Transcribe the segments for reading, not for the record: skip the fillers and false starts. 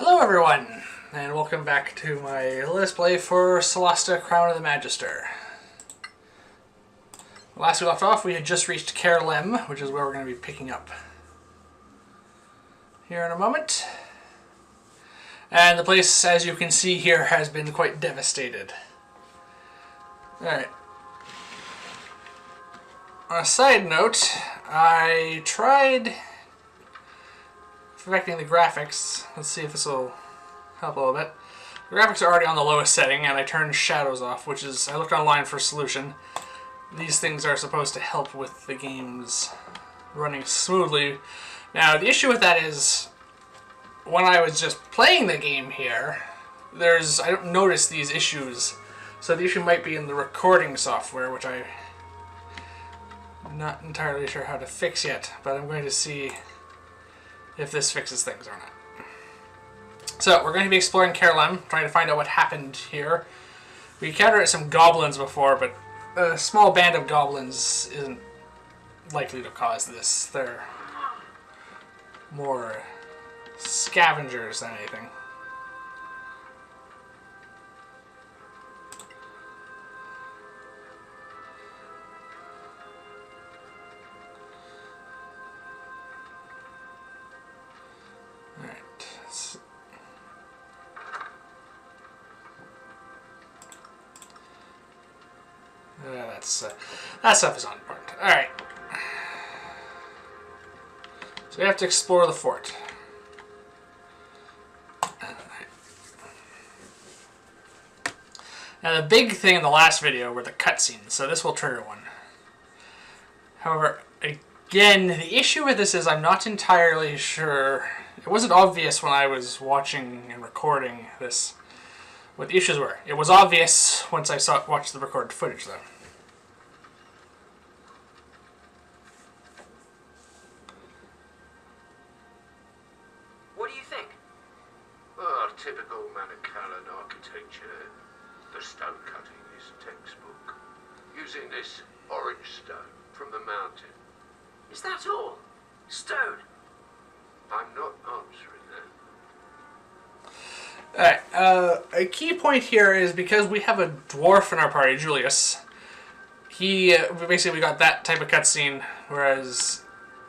Hello everyone, and welcome back to my Let's Play for Solasta, Crown of the Magister. Last we left off, we had just reached Caer Lem, which is where we're going to be picking up here in a moment. And the place, as you can see here, has been quite devastated. Alright. On a side note, I tried perfecting the graphics. Let's see if this will help a little bit. The graphics are already on the lowest setting, and I turned shadows off, which is, I looked online for a solution. These things are supposed to help with the game's running smoothly. Now, the issue with that is, when I was just playing the game here, I don't notice these issues. So the issue might be in the recording software, which I'm not entirely sure how to fix yet, but I'm going to see if this fixes things or not. So, we're going to be exploring Caer Lem, trying to find out what happened here. We encountered some goblins before, but a small band of goblins isn't likely to cause this. They're more scavengers than anything. That stuff is unimportant. Alright. So we have to explore the fort. Now the big thing in the last video were the cutscenes, so this will trigger one. However, again, the issue with this is I'm not entirely sure. It wasn't obvious when I was watching and recording this what the issues were. It was obvious once I watched the recorded footage, though. Typical mythical architecture. The stone cutting is textbook. Using this orange stone from the mountain. Is that all? Stone? I'm not answering that. Alright, a key point here is because we have a dwarf in our party, Julius. We got that type of cutscene, whereas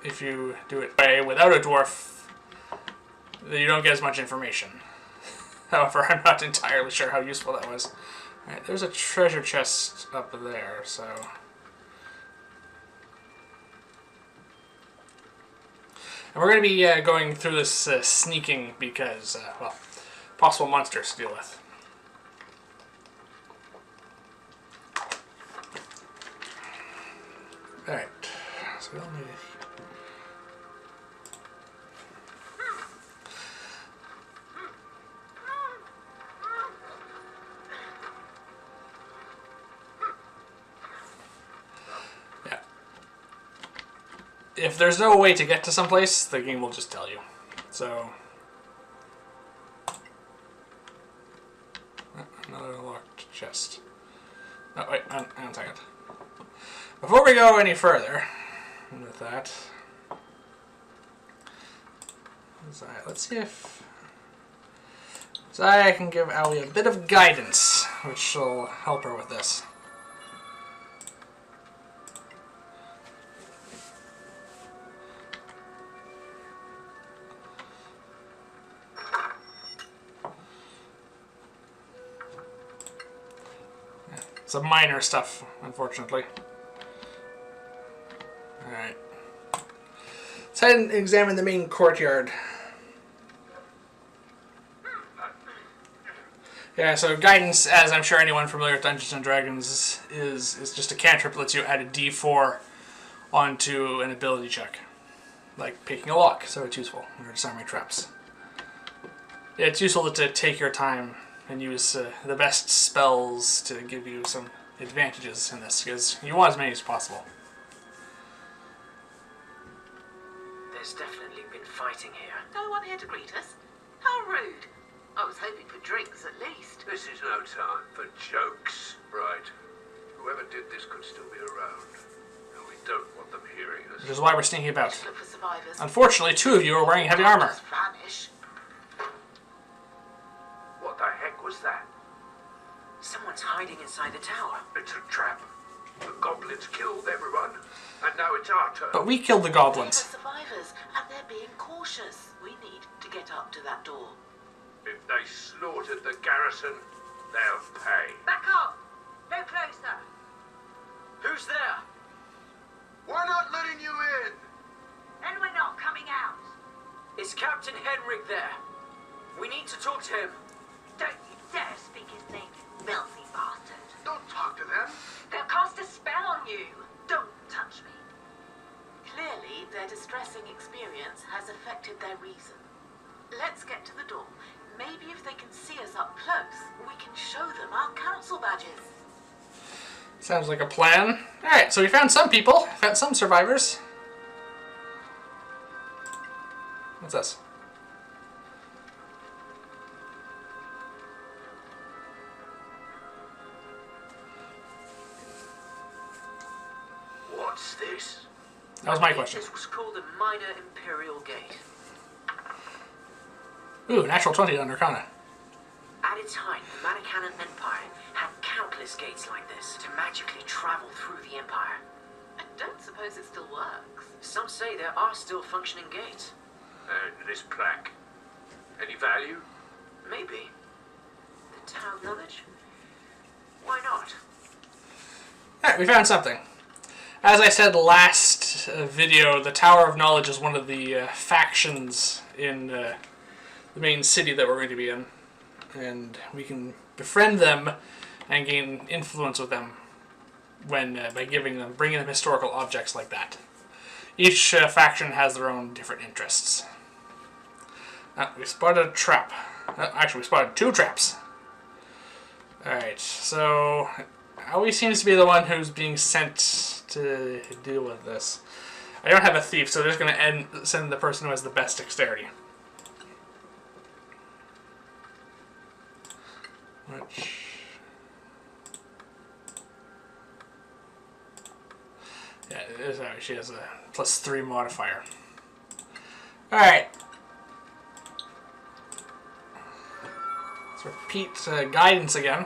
if you do it without a dwarf, you don't get as much information. However, I'm not entirely sure how useful that was. Alright, there's a treasure chest up there, so... And we're going to be going through this sneaking because, well, possible monsters to deal with. Alright, so we'll need it. If there's no way to get to someplace, the game will just tell you. So, another locked chest. Oh wait, hang on a second. Before we go any further with that, let's see if I can give Allie a bit of guidance, which will help her with this. Some minor stuff, unfortunately. Alright. Let's head and examine the main courtyard. Yeah, so guidance, as I'm sure anyone familiar with Dungeons & Dragons, is just a cantrip that lets you add a d4 onto an ability check. Like picking a lock, so it's useful, or disarming traps. Yeah, it's useful to take your time and use the best spells to give you some advantages in this, because you want as many as possible. There's definitely been fighting here. No one here to greet us? How rude. I was hoping for drinks at least. This is no time for jokes, right? Whoever did this could still be around, and we don't want them hearing us. Which is why we're sneaking about. Look for survivors. Unfortunately, two of you are wearing heavy armor. Just vanish. was that? Someone's hiding inside the tower. It's a trap. The goblins killed everyone, and now it's our turn. But we killed the They're goblins. survivors, and they're being cautious. We need to get up to that door. If they slaughtered the garrison, they'll pay. Back up! No closer! Who's there? We're not letting you in! Then we're not coming out. Is Captain Henrik there? We need to talk to him. Don't you dare speak his name, you filthy bastard. Don't talk to them. They'll cast a spell on you. Don't touch me. Clearly, their distressing experience has affected their reason. Let's get to the door. Maybe if they can see us up close, we can show them our council badges. Sounds like a plan. Alright, so we found some people. Found some survivors. What's this? What's this? That was my question. This was called a minor imperial gate. Ooh, natural 20 on Arcana. At its height, the Manicanan Empire had countless gates like this to magically travel through the Empire. I don't suppose it still works. Some say there are still functioning gates. And this plaque. Any value? Maybe. The Tower of Knowledge? Why not? Alright, we found something. As I said last video, the Tower of Knowledge is one of the factions in the main city that we're going to be in. And we can befriend them and gain influence with them when by bringing them historical objects like that. Each faction has their own different interests. We spotted a trap. Actually, we spotted 2 traps. Alright, so Aoi seems to be the one who's being sent to deal with this. I don't have a thief, so they're just going to send the person who has the best dexterity. Which... yeah, it is, she has a +3 modifier. Alright. Let's repeat guidance again.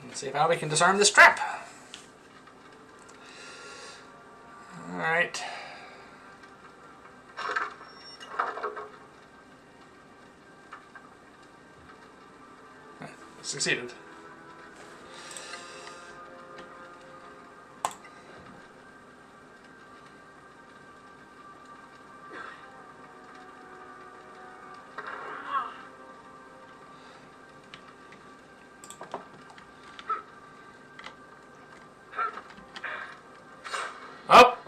And see how we can disarm this trap. Alright. Succeeded. Oh!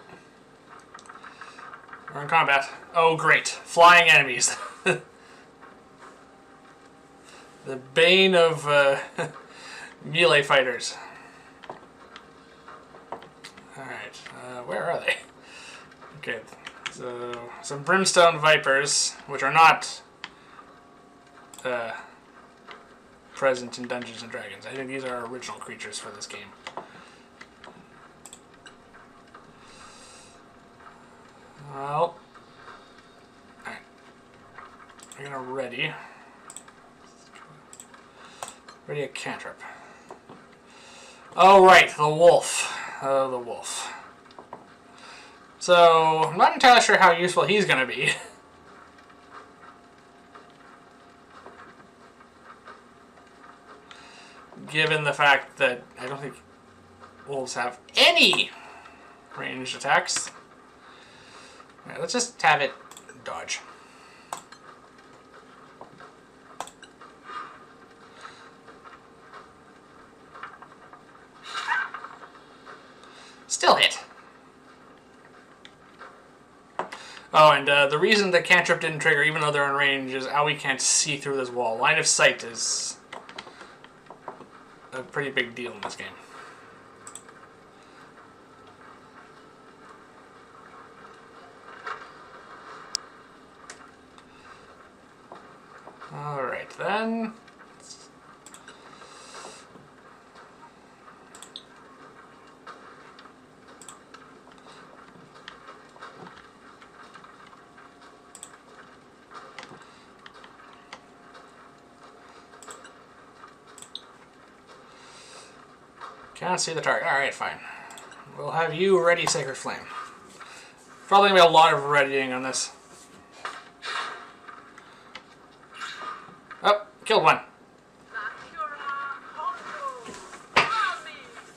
We're in combat. Oh, great. Flying enemies. The bane of melee fighters. Alright, where are they? Okay, so some brimstone vipers, which are not present in Dungeons and Dragons. I think these are original creatures for this game. Well, alright. I'm gonna ready a cantrip. Oh right, the wolf. Oh, the wolf. So, I'm not entirely sure how useful he's gonna be. Given the fact that I don't think wolves have any ranged attacks. Alright, let's just have it dodge. Still hit. Oh, and the reason the cantrip didn't trigger, even though they're in range, is Aoi can't see through this wall. Line of sight is a pretty big deal in this game. Alright, then... Can't see the target. Alright, fine. We'll have you ready, Sacred Flame. Probably going to be a lot of readying on this. Oh, killed one.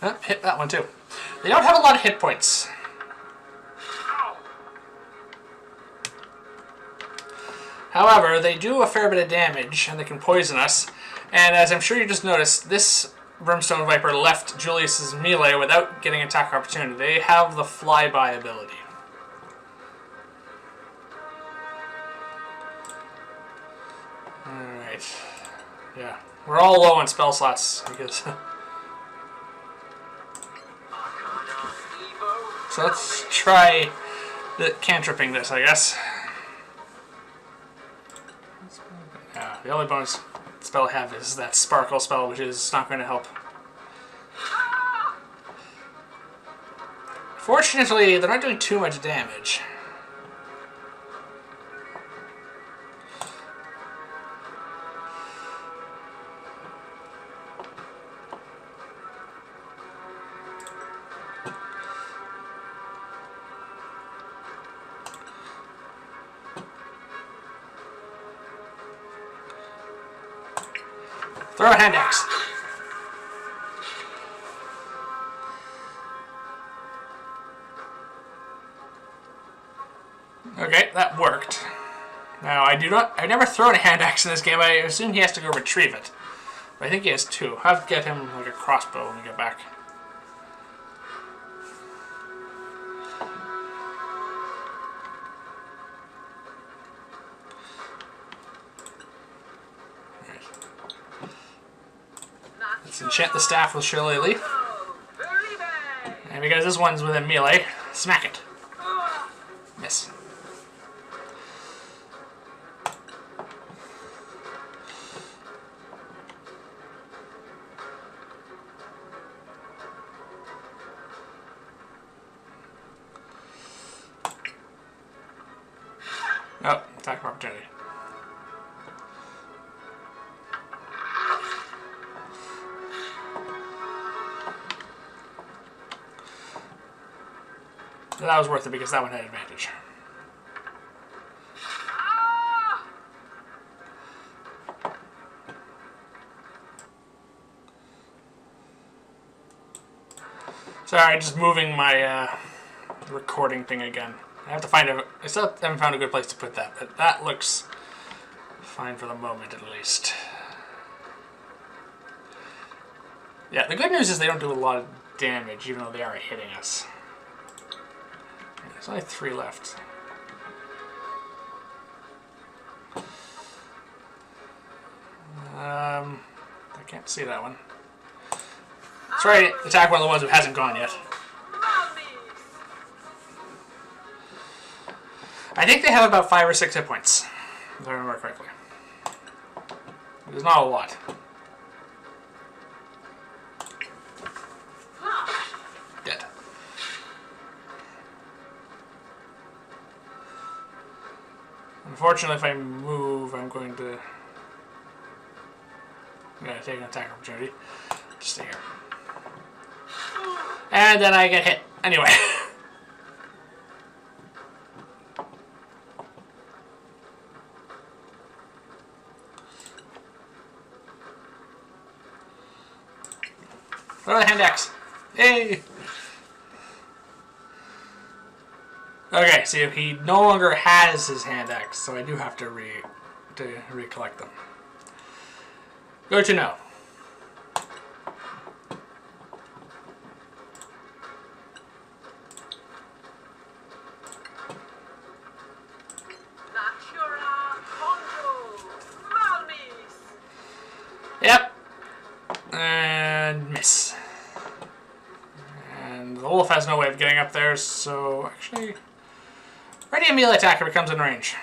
Oh, hit that one too. They don't have a lot of hit points. However, they do a fair bit of damage, and they can poison us. And as I'm sure you just noticed, this Brimstone Viper left Julius's melee without getting attack opportunity. They have the flyby ability. Alright. Yeah. We're all low on spell slots because... So let's try the cantripping this, I guess. Yeah, the only bonus spell I have is that sparkle spell, which is not going to help. Fortunately, they're not doing too much damage. Throw a hand axe. Okay, that worked. Now I've never thrown a hand axe in this game. I assume he has to go retrieve it. But I think he has two. I'll have to get him like a crossbow when we get back. Let's enchant the staff with Shillelagh. And because this one's within melee, smack it. Miss. Oh, attack of opportunity. That was worth it because that one had advantage. Sorry, just moving my recording thing again. I have to find a... I still haven't found a good place to put that, but that looks fine for the moment at least. Yeah, the good news is they don't do a lot of damage, even though they are hitting us. There's only 3 left. I can't see that one. Let's try to attack one of the ones who hasn't gone yet. I think they have about 5 or 6 hit points, if I remember correctly. There's not a lot. Dead. Unfortunately, if I move, I'm going to take an attack opportunity. Just stay here. And then I get hit. Anyway. Throw the hand axe. Yay! Okay, see, he no longer has his hand axe, so I do have to recollect them. Good to know. Yep. And miss. And the wolf has no way of getting up there, so actually... Ready a melee attacker becomes in range.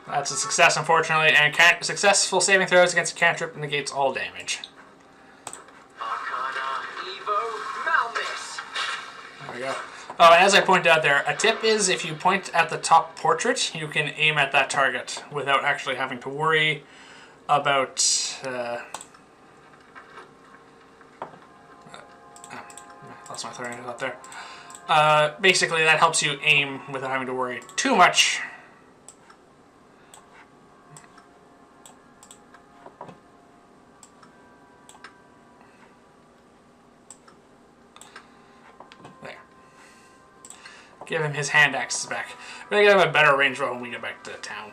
That's a success, unfortunately, and successful saving throws against a cantrip negates all damage. There we go. Oh, and as I pointed out there, a tip is if you point at the top portrait, you can aim at that target without actually having to worry about... lost my train of thought there. Basically, that helps you aim without having to worry too much. There. Give him his hand axes back. We're gonna get him a better range when we get back to town.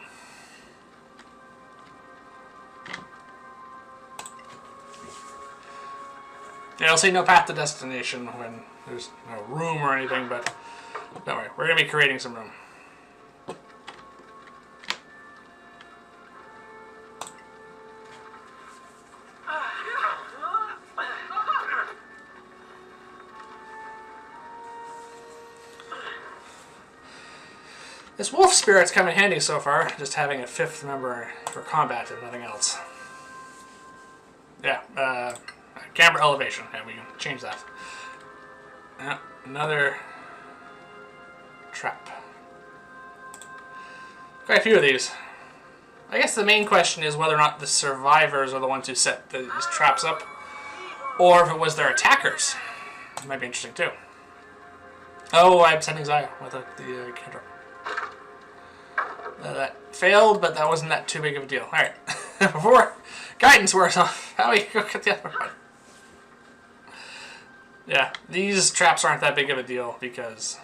Yeah, I'll say no path to destination when there's no room or anything, but don't worry, we're going to be creating some room. This wolf spirit's come in handy so far, just having a 5th member for combat and nothing else. Yeah, camera elevation. Yeah, we can change that. Another trap. Quite a few of these. I guess the main question is whether or not the survivors are the ones who set these traps up, or if it was their attackers. It might be interesting too. Oh, I'm sending Zaya with the cantrip. That failed, but that wasn't that too big of a deal. Alright. Before guidance wears off, how do we go get the other one? Yeah, these traps aren't that big of a deal because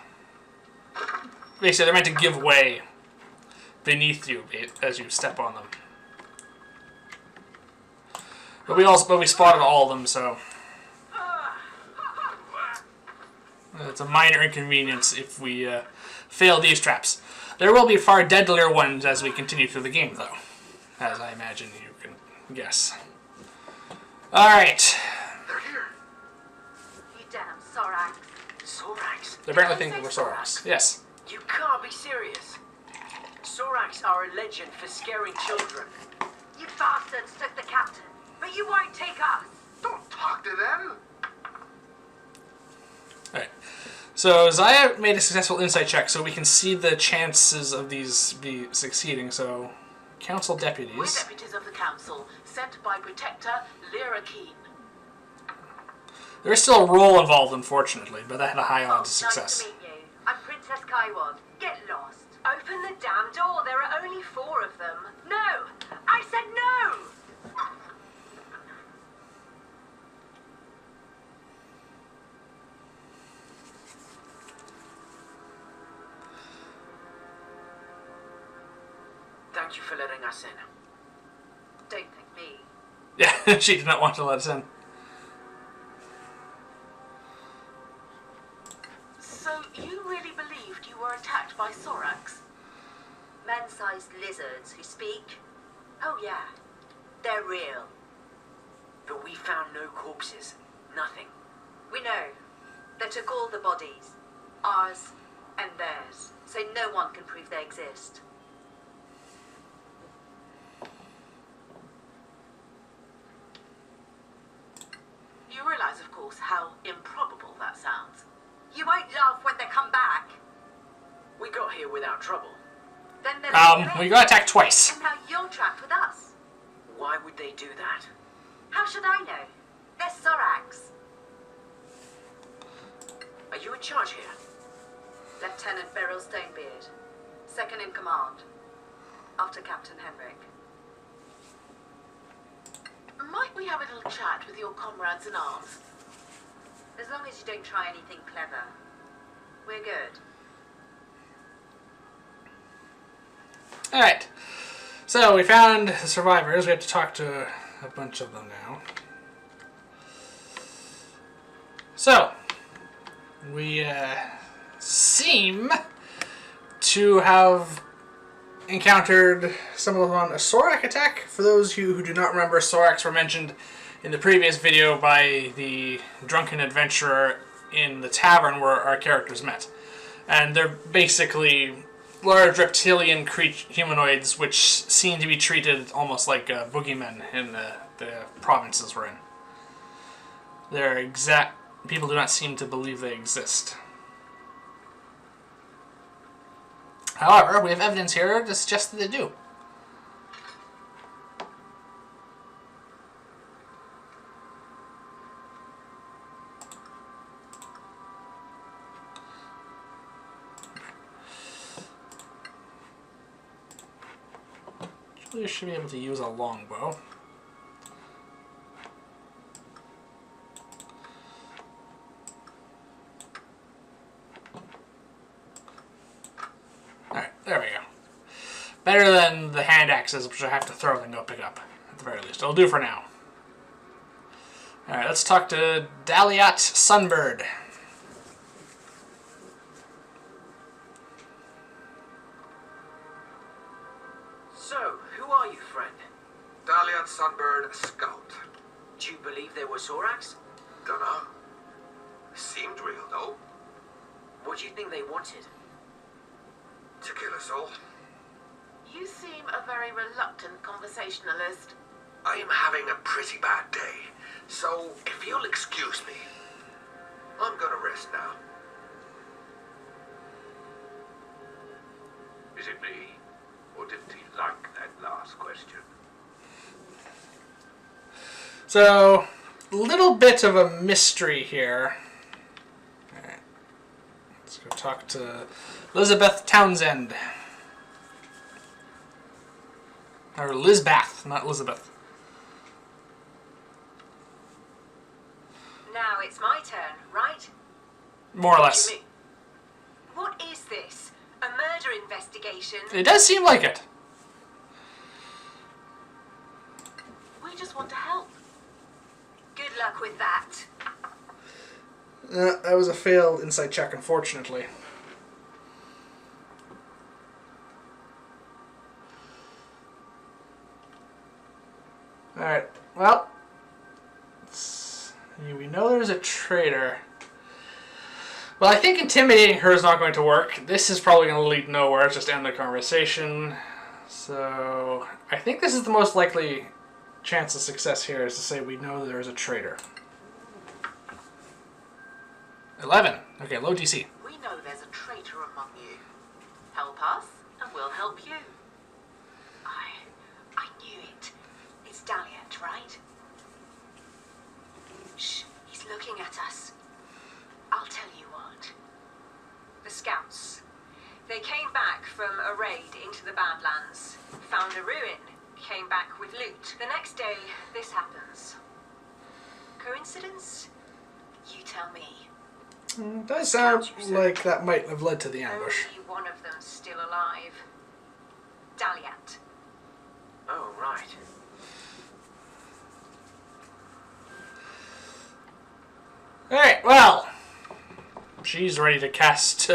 basically they're meant to give way beneath you as you step on them. But we spotted all of them, so it's a minor inconvenience if we fail these traps. There will be far deadlier ones as we continue through the game, though, as I imagine you can guess. All right. Soraks. Soraks? They apparently think we're Soraks. Yes. You can't be serious. Soraks are a legend for scaring children. You bastards took the captain, but you won't take us. Don't talk to them. Alright. So Zaya made a successful insight check, so we can see the chances of these be succeeding. So, council deputies. We're deputies of the council, sent by Protector Lyra Keen. There is still a roll involved, unfortunately, but that had a high odds of success. Nice to meet you. I'm Princess Kaiwan. Get lost. Open the damn door. There are only 4 of them. No! I said no! Thank you for letting us in. Don't thank me. Yeah, she did not want to let us in. So, you really believed you were attacked by Soraks? Man-sized lizards who speak? Oh yeah, they're real. But we found no corpses. Nothing. We know. They took all the bodies. Ours and theirs. So no one can prove they exist. You realize, of course, how improbable that sounds. You won't laugh when they come back. We got here without trouble. Then they'll we got attacked twice. And now you're trapped with us. Why would they do that? How should I know? They're Soraks. Are you in charge here? Lieutenant Beryl Stonebeard. Second in command. After Captain Henrik. Might we have a little chat with your comrades in arms? As long as you don't try anything clever. We're good. Alright. So we found the survivors. We have to talk to a bunch of them now. So, we seem to have encountered some of them on a Sorak attack. For those of you who do not remember, Soraks were mentioned in the previous video by the drunken adventurer in the tavern where our characters met. And they're basically large reptilian humanoids which seem to be treated almost like boogeymen in the provinces we're in. People do not seem to believe they exist. However, we have evidence here to suggest that they do. You should be able to use a longbow. Alright, there we go. Better than the hand axes, which I have to throw and go pick up, at the very least. It'll do for now. Alright, let's talk to Daliat Sunbird. So, who are you, friend? Dalian Sunbird Scout. Do you believe they were Soraks? Dunno. Seemed real, though. What do you think they wanted? To kill us all. You seem a very reluctant conversationalist. I am having a pretty bad day, so if you'll excuse me, I'm gonna rest now. Is it me? Or didn't he like that last question? So, a little bit of a mystery here. Alright. Let's go talk to Elizabeth Townsend. Or Lizbath, not Elizabeth. Now it's my turn, right? More or less. What is this? A murder investigation? It does seem like it. We just want to help. Good luck with that. That was a failed insight check, unfortunately. Alright, well, we know there's a traitor. Well, I think intimidating her is not going to work. This is probably going to lead nowhere, just end the conversation. So, I think this is the most likely chance of success here, is to say we know there is a traitor. 11. Okay, low DC. We know there's a traitor among you. Help us, and we'll help you. I knew it. It's Daliat, right? Shh, he's looking at us. I'll tell you what. The scouts. They came back from a raid into the Badlands, found a ruin, came back with loot. The next day, this happens. Coincidence? You tell me. It does sound like that might have led to the ambush. Only one of them's still alive. Daliat. Oh, right. Alright, well, she's ready to cast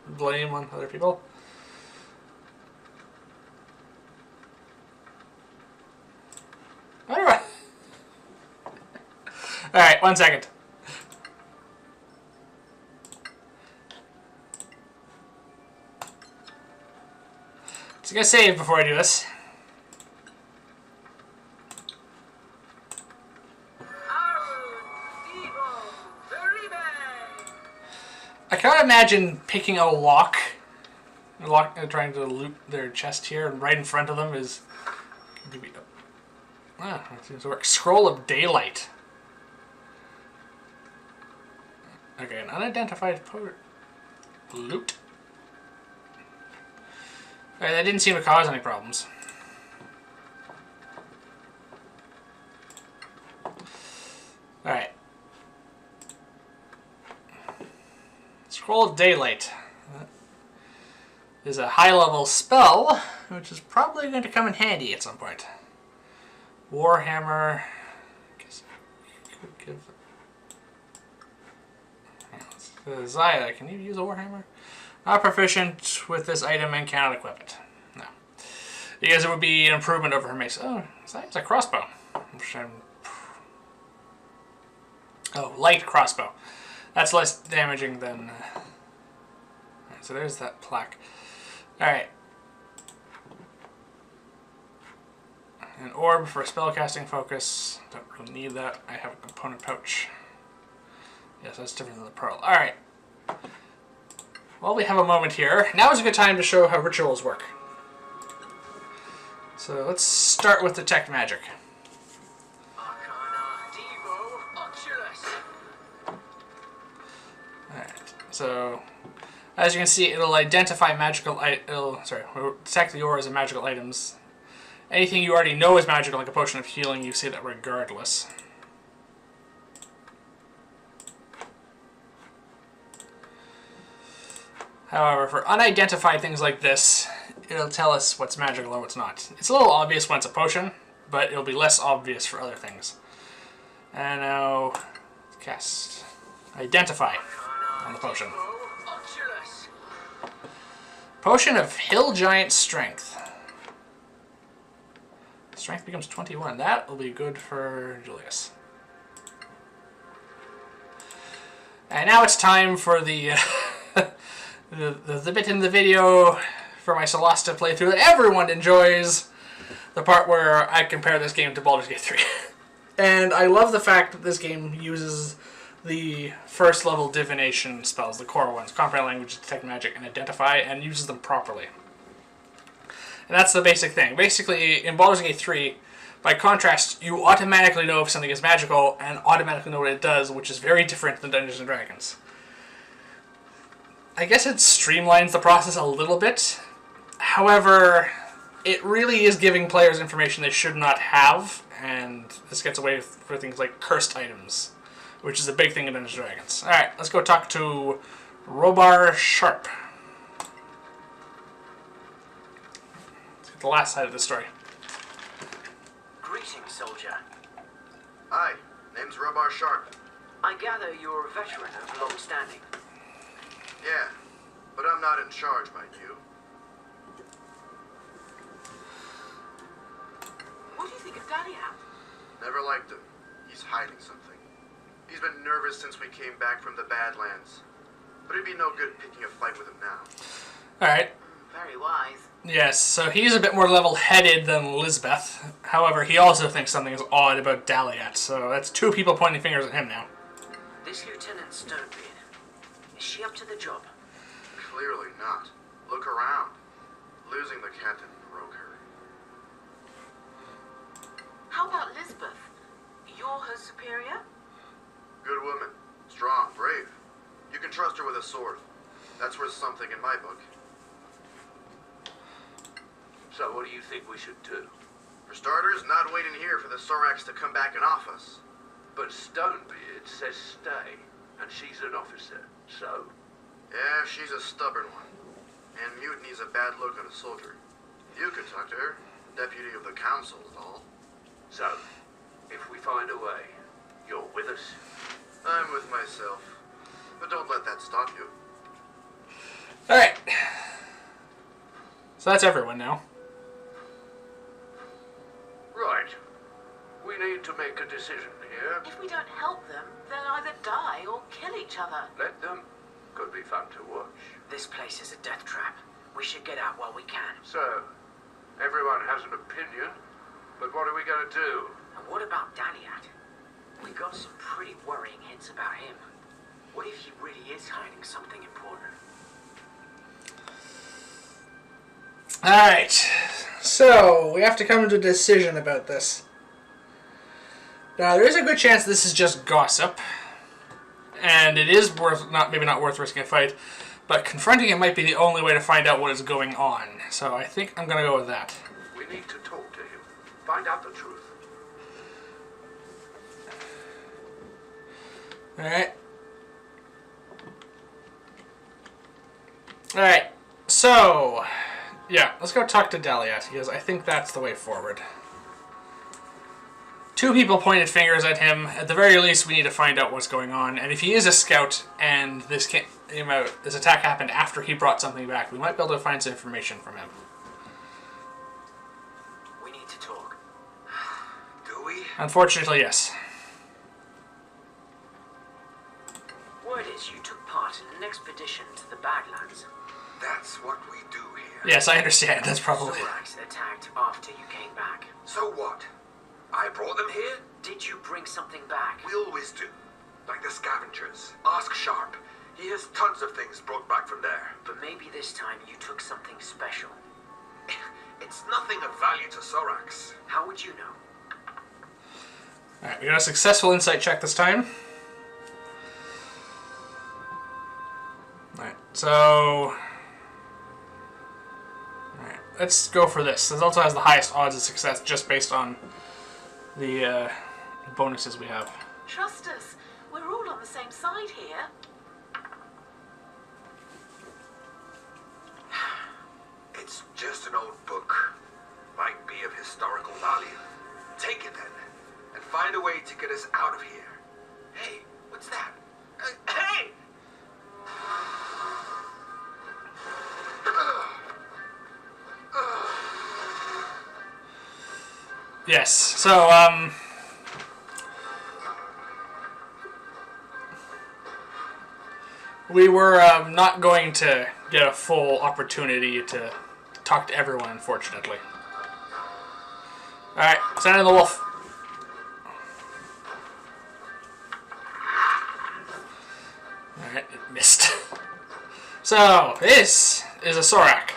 blame on other people. Alright. Alright, 1 second. Just gonna save before I do this. I can't imagine picking a lock, trying to loot their chest here, and right in front of them is. Ah, that seems to work. Scroll of Daylight. Okay, an unidentified loot. Alright, that didn't seem to cause any problems. Alright. Scroll of Daylight. That is a high-level spell, which is probably going to come in handy at some point. Warhammer. I guess I could give. Zaya, can you use a Warhammer? Not proficient with this item and cannot equip it. No. Because it would be an improvement over her mace. Oh, Zaya's a crossbow. Oh, light crossbow. That's less damaging than... Alright, so there's that plaque. Alright. An orb for spellcasting focus. Don't really need that. I have a component pouch. Yes, that's different than the pearl. Alright. while we have a moment here, now is a good time to show how rituals work. So let's start with detect magic. Alright, so as you can see, it'll identify magical it'll detect the auras of magical items. Anything you already know is magical, like a potion of healing, you see that regardless. However, for unidentified things like this, it'll tell us what's magical and what's not. It's a little obvious when it's a potion, but it'll be less obvious for other things. And now, cast Identify on the potion. Potion of Hill Giant Strength. Strength becomes 21. That will be good for Julius. And now it's time for the the bit in the video for my Solasta playthrough that everyone enjoys. The part where I compare this game to Baldur's Gate 3. And I love the fact that this game uses the first level divination spells, the core ones, comprehend language, detect magic, and identify, and uses them properly. And that's the basic thing. Basically, in Baldur's Gate 3, by contrast, you automatically know if something is magical and automatically know what it does, which is very different than Dungeons & Dragons. I guess it streamlines the process a little bit. However, it really is giving players information they should not have, and this gets away for things like cursed items, which is a big thing in Dungeons & Dragons. Alright, let's go talk to Robar Sharp. Let's get the last side of the story. Greetings, soldier. Hi, name's Robar Sharp. I gather you're a veteran of long standing. Yeah, but I'm not in charge, mind you. What do you think of Daliat? Never liked him. He's hiding something. He's been nervous since we came back from the Badlands. But it'd be no good picking a fight with him now. Alright. Very wise. Yes, so he's a bit more level-headed than Lisbeth. However, he also thinks something is odd about Daliat, so that's two people pointing fingers at him now. This Lieutenant Stonebeard, is she up to the job? Clearly not. Look around. Losing the captain broke her. How about Lisbeth? You're her superior? Good woman. Strong, brave. You can trust her with a sword. That's worth something in my book. So what do you think we should do? For starters, not waiting here for the Soraks to come back and off us. But Stonebeard says stay, and she's an officer, so? Yeah, she's a stubborn one. And mutiny's a bad look on a soldier. You could talk to her. Deputy of the council is all. So, if we find a way, you're with us? I'm with myself. But don't let that stop you. Alright. So that's everyone now. Right. We need to make a decision here. If we don't help them, they'll either die or kill each other. Let them. Could be fun to watch. This place is a death trap. We should get out while we can. So, everyone has an opinion, but what are we going to do? And what about Daliat? We got some pretty worrying hints about him. What if he really is hiding something important? Alright. So, we have to come to a decision about this. Now, there is a good chance this is just gossip. And it is maybe not worth risking a fight. But confronting him might be the only way to find out what is going on. So I think I'm going to go with that. We need to talk to him. Find out the truth. Alright. Alright. So, yeah, let's go talk to Daliat, because I think that's the way forward. Two people pointed fingers at him. At the very least, we need to find out what's going on. And if he is a scout, and this attack happened after he brought something back, we might be able to find some information from him. We need to talk. Do we? Unfortunately, yes. Word is you took part in an expedition to the Badlands. That's what we do here. Yes, I understand. That's probably... Soraks attacked after you came back. So what? I brought them here? Did you bring something back? We always do. Like the scavengers. Ask Sharp. He has tons of things brought back from there. But maybe this time you took something special. It's nothing of value to Soraks. How would you know? Alright, we got a successful insight check this time. Alright, so... Alright, let's go for this. This also has the highest odds of success just based on the bonuses we have. Trust us. We're all on the same side here. It's just an old book. Might be of historical value. Take it then, and find a way to get us out of here. Hey, what's that? Hey! Yes, so, we were not going to get a full opportunity to talk to everyone, unfortunately. Alright, send in the wolf. Alright, it missed. So, this is a Sorak.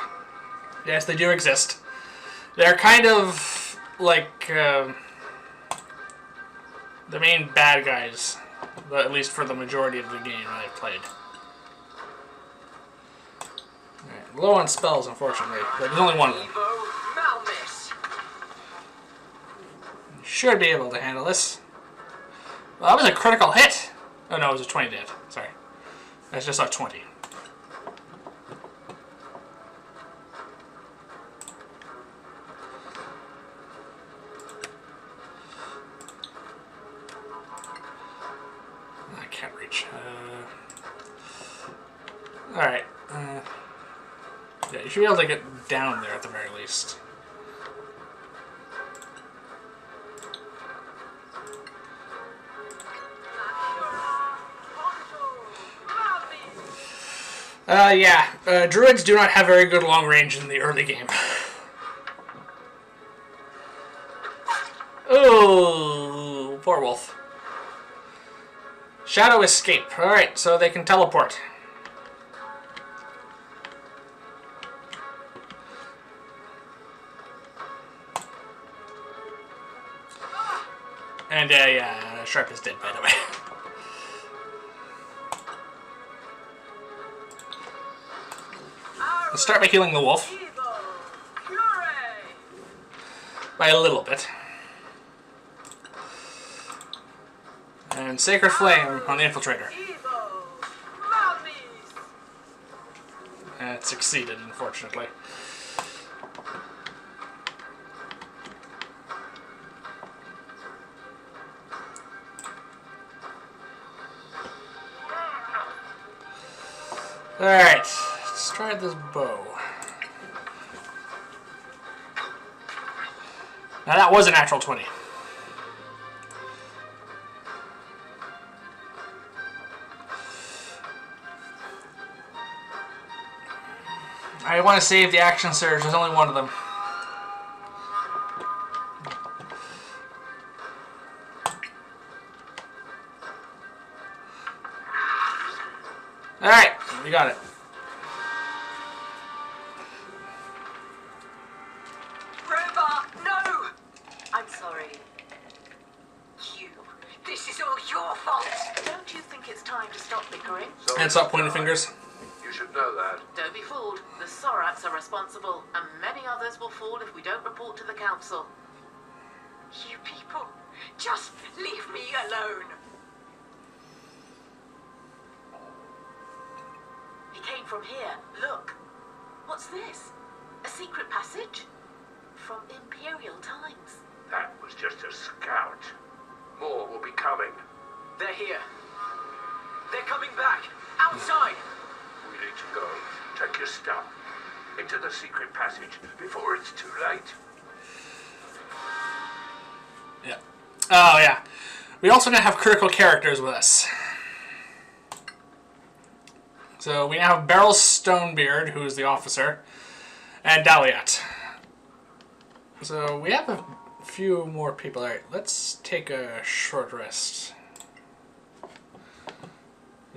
Yes, they do exist. They're kind of like the main bad guys, but at least for the majority of the game that I've played. Right, low on spells, unfortunately, but there's only one of them. Should be able to handle this. Well, that was a critical hit. Oh no, it was a 20 dead. Sorry. That's just a 20. I can't reach. Alright. Yeah, you should be able to get down there at the very least. Yeah. Druids do not have very good long range in the early game. Oh, poor wolf. Shadow escape. Alright, so they can teleport. And, yeah, Sharp is dead, by the way. Let's start by healing the wolf. By a little bit. And Sacred Flame on the Infiltrator. And it succeeded, unfortunately. Alright, let's try this bow. Now that was a natural 20. I want to save the action surge, there's only one of them. Alright, we got it. Robot, no! I'm sorry. You. This is all your fault. Don't you think it's time to stop bickering? And stop pointing fingers. You should know that. Don't be fooled. The Soraks are responsible, and many others will fall if we don't report to the council. You people, just leave me alone. He came from here. Look. What's this? A secret passage? From Imperial times. That was just a scout. More will be coming. They're here. They're coming back. Outside. We need to go. Take your stuff. Into the secret passage before it's too late. Yeah. Oh, yeah. We also now have critical characters with us. So we now have Beryl Stonebeard, who is the officer, and Daliat. So we have a few more people. Alright, let's take a short rest.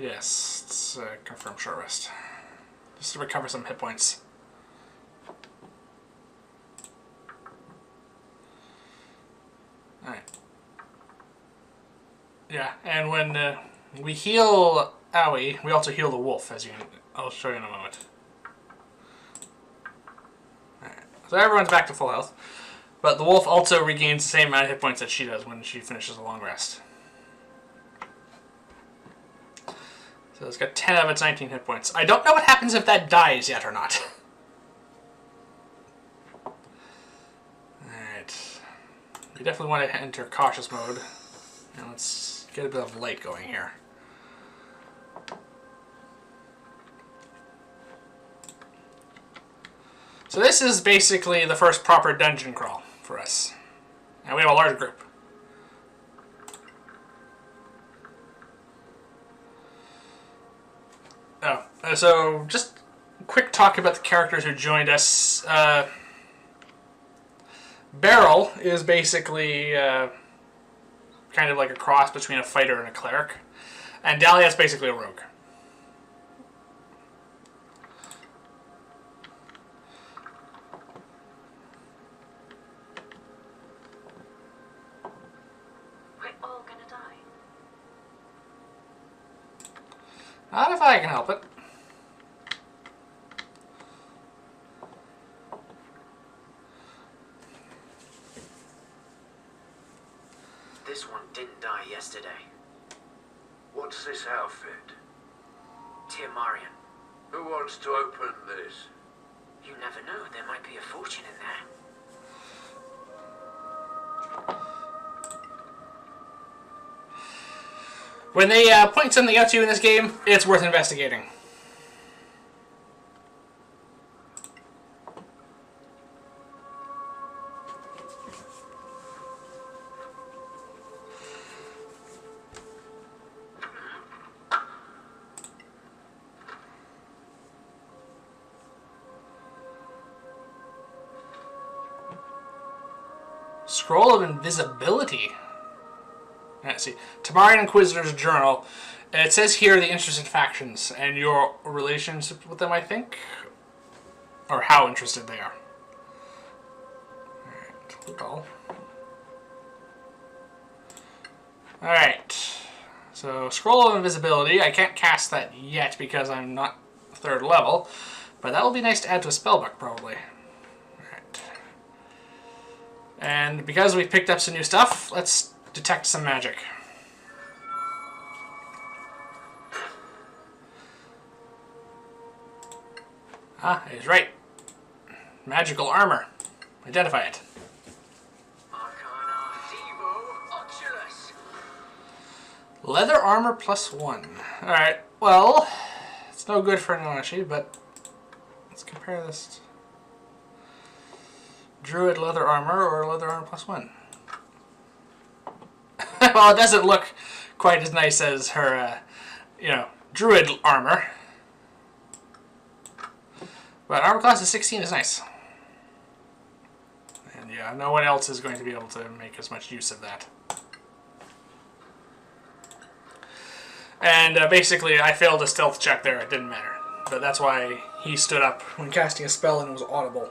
Yes, let's confirm short rest. Just to recover some hit points. Alright. Yeah, and when we heal Owie, we also heal the wolf, as I'll show you in a moment. Alright, so everyone's back to full health. But the wolf also regains the same amount of hit points that she does when she finishes a long rest. So it's got 10 out of its 19 hit points. I don't know what happens if that dies yet or not. Alright. We definitely want to enter cautious mode. And let's get a bit of light going here. So this is basically the first proper dungeon crawl for us. And we have a large group. Oh, so just a quick talk about the characters who joined us. Beryl is basically kind of like a cross between a fighter and a cleric. And Dahlia's basically a rogue. We're all gonna die. Not if I can help it. This one didn't die yesterday. What's this outfit? Tiamarian. Who wants to open this? You never know, there might be a fortune in there. When they point something out to you in this game, it's worth investigating. Scroll of Invisibility. Let's see. Tamarian Inquisitor's Journal. And it says here the interested factions and your relationship with them, I think. Or how interested they are. Alright. Alright. So, Scroll of Invisibility. I can't cast that yet because I'm not 3rd level. But that will be nice to add to a spellbook, probably. Alright. And because we've picked up some new stuff, let's detect some magic. Ah, he's right. Magical armor. Identify it. Arcana Devo Oculus. Leather armor +1. Alright, well, it's no good for Nanashi, but let's compare this. Druid leather armor or leather armor +1. Well, it doesn't look quite as nice as her, druid armor. But armor class of 16 is nice. And yeah, no one else is going to be able to make as much use of that. And basically, I failed a stealth check there. It didn't matter. But that's why he stood up when casting a spell and it was audible.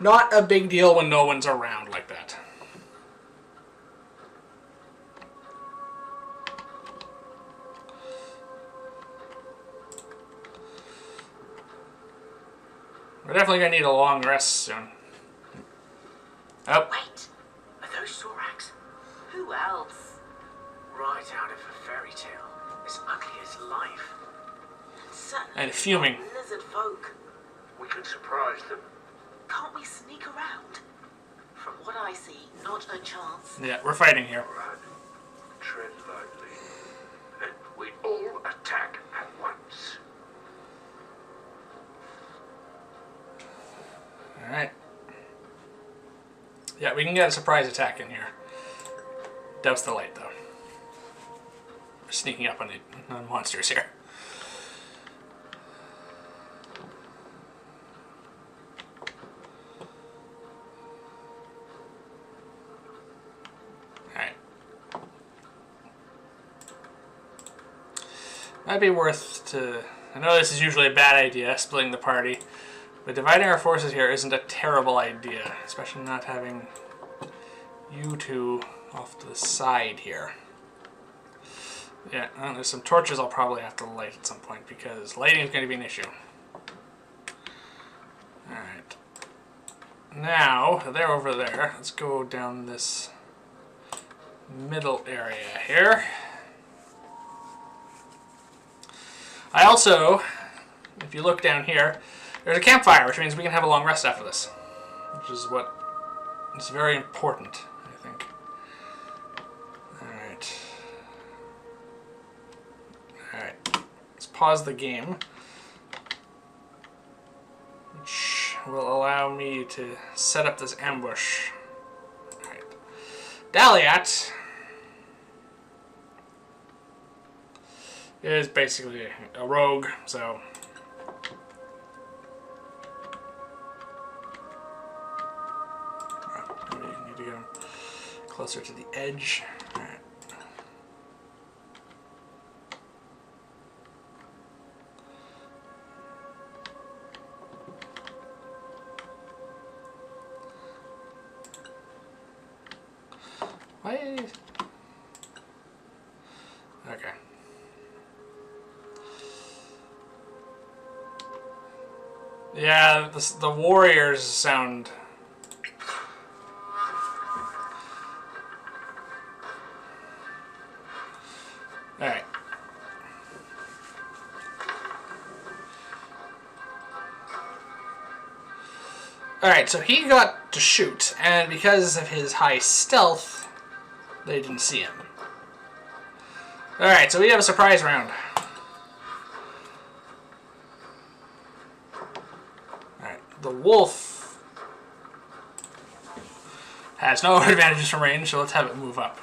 Not a big deal when no one's around like that. We're definitely going to need a long rest soon. Oh. Wait, are those Soraks? Who else? Right out of a fairy tale. As ugly as life. Certainly And fuming. not lizard folk. We can surprise them. Can't we sneak around? From what I see, not a chance. Yeah, we're fighting here. All right. Tread lightly. And we all attack at once. Alright. Yeah, we can get a surprise attack in here. Douse the light, though. We're sneaking up on monsters here. Alright. Might be worth to... I know this is usually a bad idea, splitting the party, but dividing our forces here isn't a terrible idea, especially not having you two off to the side here. Yeah, there's some torches I'll probably have to light at some point, because lighting is going to be an issue. Alright. Now, they're over there. Let's go down this middle area here. I also, if you look down here, there's a campfire, which means we can have a long rest after this. Which is what is very important, I think. Alright. Alright. Let's pause the game. Which will allow me to set up this ambush. Alright. Daliat is basically a rogue, so... Maybe you need to get him closer to the edge. Alright. Why? Okay. Yeah, the warriors sound... Alright. Alright, so he got to shoot, and because of his high stealth, they didn't see him. Alright, so we have a surprise round. Alright, the wolf has no advantages from range, so let's have it move up.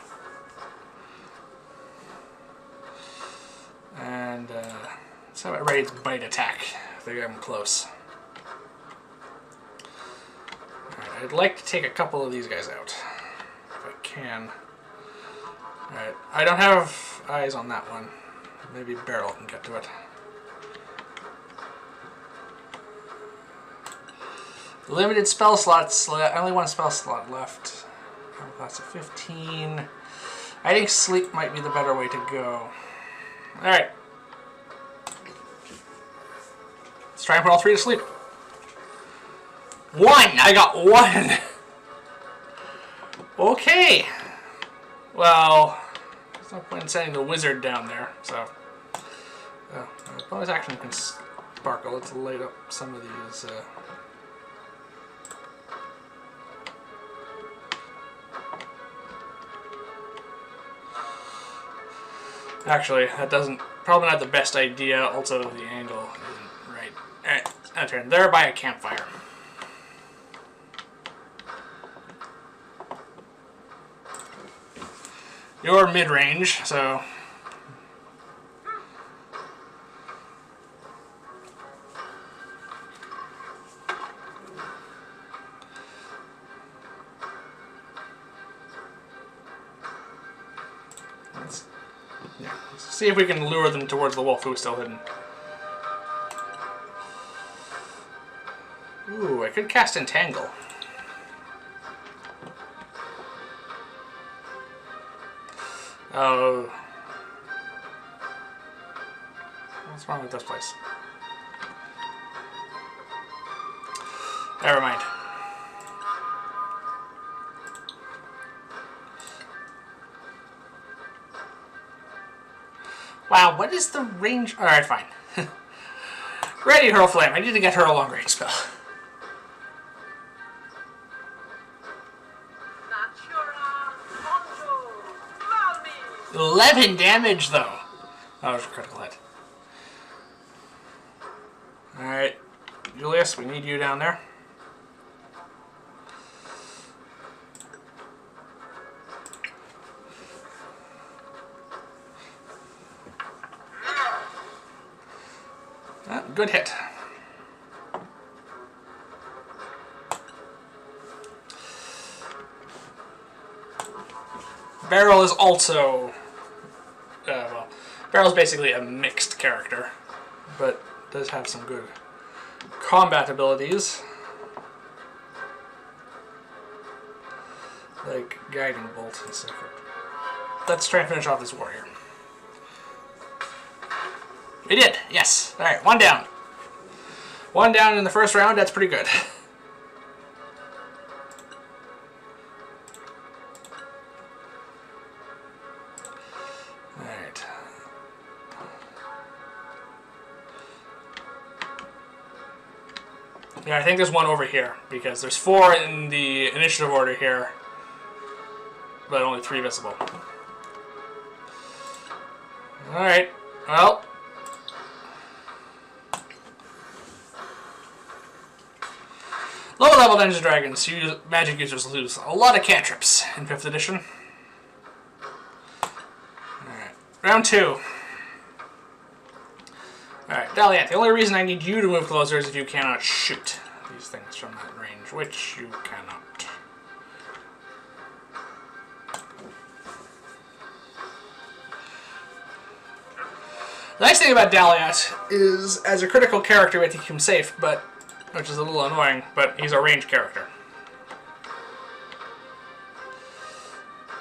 And let's have it ready to bite attack if they get him close. Alright, I'd like to take a couple of these guys out, if I can. Alright, I don't have eyes on that one. Maybe Beryl can get to it. Limited spell slots. Only one spell slot left. Class of 15. I think sleep might be the better way to go. Alright. Let's try and put all three to sleep. 1! I got 1! Okay. Well, there's no point in sending the wizard down there, so... bonus action can sparkle. Let's light up some of these... Actually, that doesn't... Probably not the best idea. Also, the angle isn't right. Alright, that's turn. There by a campfire. You're mid-range, so... Let's see if we can lure them towards the wolf who's still hidden. Ooh, I could cast Entangle. Oh. What's wrong with this place? Never mind. Wow, what is the range? Alright, fine. Ready, Hurl Flame. I need to get her a long range spell. 11 damage, though. That was a critical hit. Alright. Julius, we need you down there. Good hit. Beryl is also... well, Barrel's basically a mixed character, but does have some good combat abilities. Like Guiding Bolt and so forth. Let's try and finish off this warrior. We did! Yes! Alright, one down. One down in the first round, that's pretty good. Alright. Yeah, I think there's one over here, because there's 4 in the initiative order here, but only 3 visible. Alright, well. Lower level Dungeons & Dragons, magic users lose a lot of cantrips in 5th edition. Alright, round 2. Alright, Daliant, the only reason I need you to move closer is if you cannot shoot these things from that range, which you cannot. The nice thing about Daliat is, as a critical character, we have to keep him safe, but which is a little annoying, but he's a ranged character.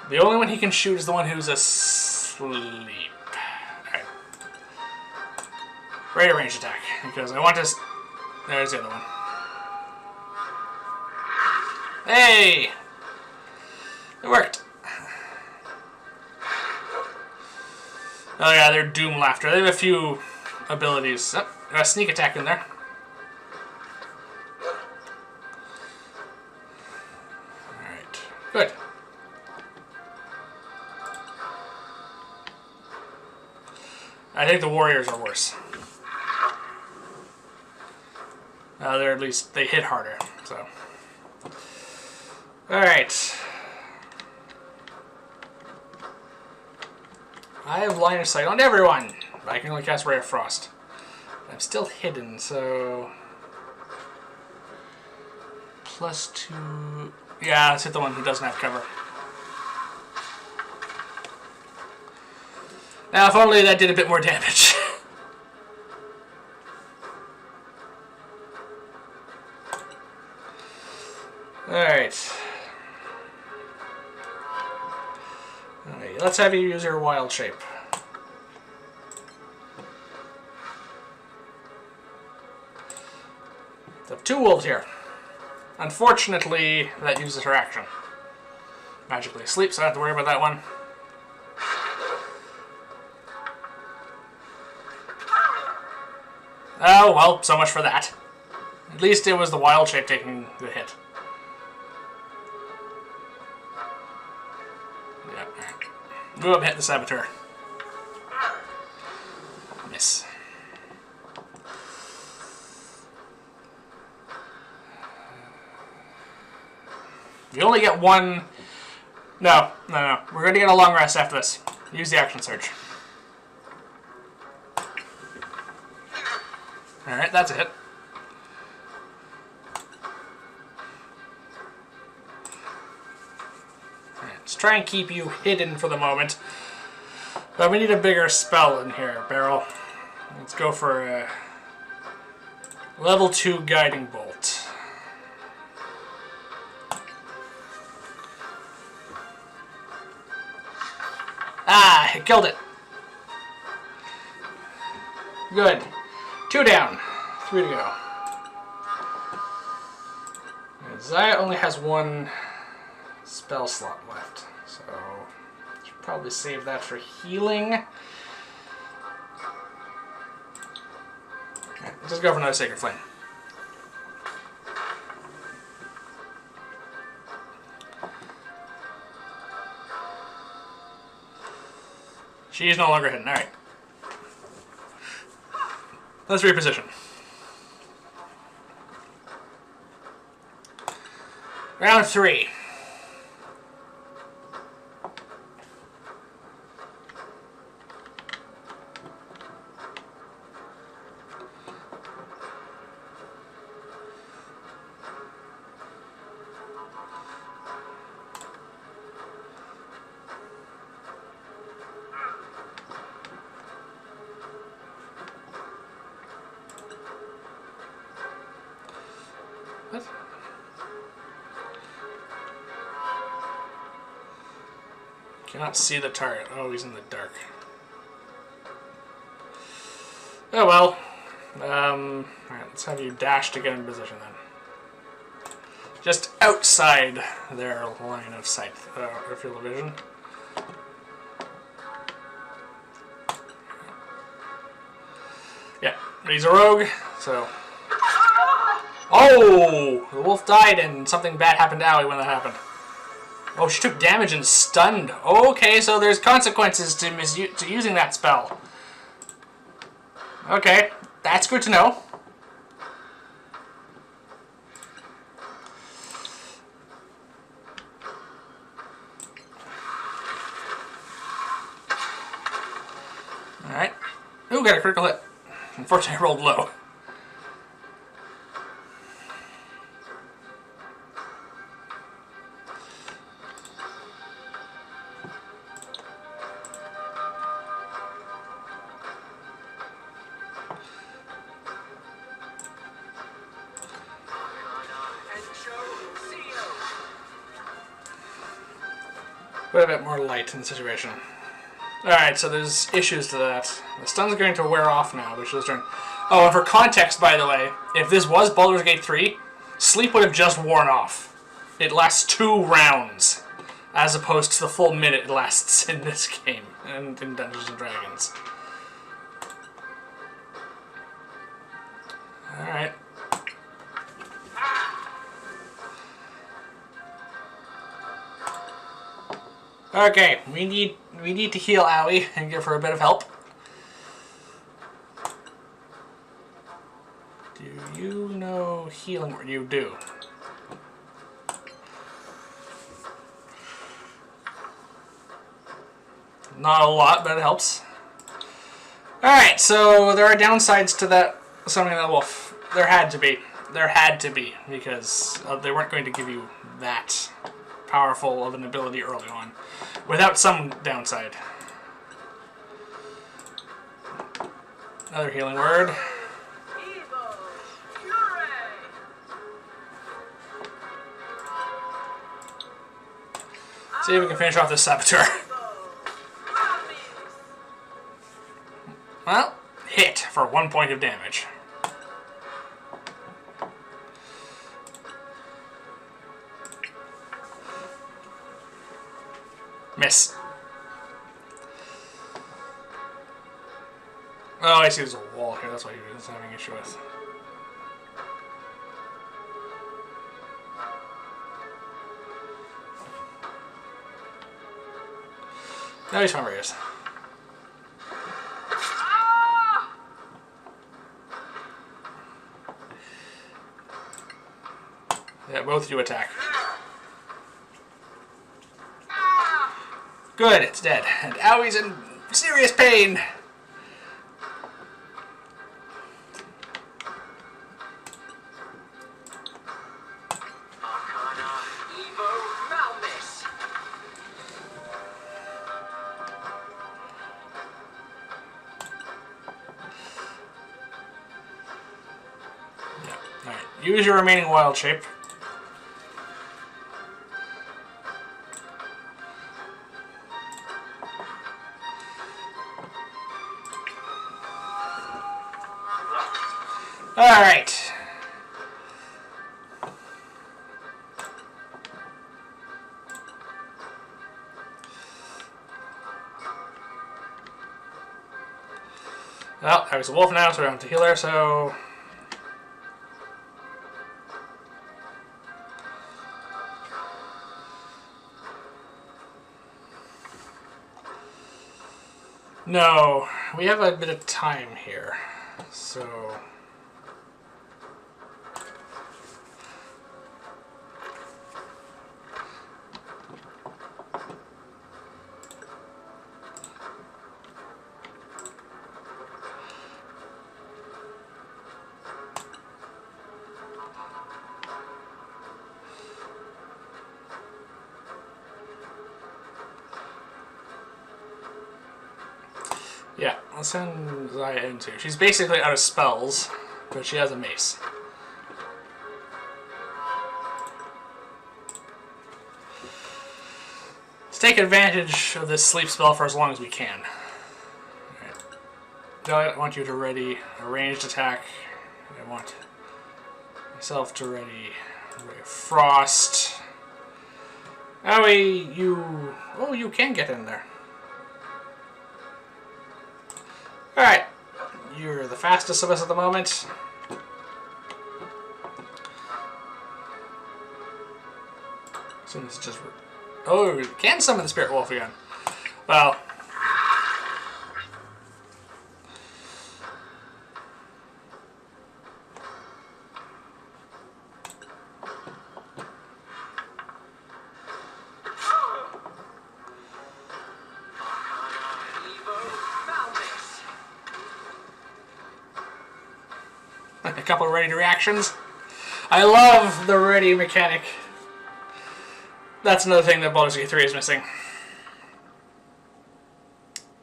The only one he can shoot is the one who's asleep. Alright. Ready to range attack, because I want to... There's the other one. Hey! It worked. Oh yeah, they're Doom Laughter. They have a few abilities. Oh, got a sneak attack in there. Alright, good. I think the warriors are worse. They're at least, they hit harder, so. Alright. I have line of sight on everyone, but I can only cast Ray of Frost. I'm still hidden, so... +2... Yeah, let's hit the one who doesn't have cover. Now, if only that did a bit more damage. Alright. Alright, let's have you use your wild shape. So, 2 wolves here. Unfortunately, that uses her action. Magically asleep, so I don't have to worry about that one. Oh, well, so much for that. At least it was the wild shape taking the hit. Yeah, alright. Go up and hit the saboteur. Miss. You only get one... No. We're going to get a long rest after this. Use the action surge. Alright, that's a hit. Alright, let's try and keep you hidden for the moment. But we need a bigger spell in here, Barrel. Let's go for a level 2 Guiding Bolt. Ah, it killed it. Good. 2 down. 3 to go. Zaya only has 1 spell slot left, so should probably save that for healing. Okay, let's just go for another Sacred Flame. She's no longer hidden. Alright. Let's reposition. Round 3. Cannot see the target. Oh, he's in the dark. Oh well. Alright, let's have you dash to get in position then. Just outside their line of sight, or field of vision. Yeah, he's a rogue, so... Oh! The wolf died and something bad happened to Owie when that happened. Oh, she took damage and stunned. Okay, so there's consequences to using that spell. Okay, that's good to know. Alright. Ooh, got a critical hit. Unfortunately, I rolled low. Put a bit more light in the situation. Alright, so there's issues to that. The stun's going to wear off now, which is turn. Oh, and for context, by the way, if this was Baldur's Gate 3, sleep would have just worn off. It lasts 2 rounds, as opposed to the full minute it lasts in this game, and in Dungeons & Dragons. Alright. Okay, we need to heal Owie and give her a bit of help. Do you know healing? You do. Not a lot, but it helps. Alright, so there are downsides to that summoning the wolf. There had to be. There had to be, because they weren't going to give you that powerful of an ability early on without some downside. Another healing word. See if we can finish off this saboteur. Well, hit for 1 point of damage. Miss. Oh, I see there's a wall here. That's why he was having an issue with. No, he's fine where he is. Yeah, both you attack. Good, it's dead. And Owie's in serious pain. Alright, use your remaining wild shape. Alright. Well, I was a wolf now, so I don't have to heal her, so... No, we have a bit of time here, so... Yeah, let's send Zaya into. She's basically out of spells, but she has a mace. Let's take advantage of this sleep spell for as long as we can. Alright. I want you to ready a ranged attack. I want myself to ready Ray of Frost. That way you... Oh, you can get in there. Alright. You're the fastest of us at the moment. As soon as it just... Oh, you can summon the Spirit Wolf again. Well... A couple of ready reactions. I love the ready mechanic. That's another thing that Baldur's Gate 3 is missing.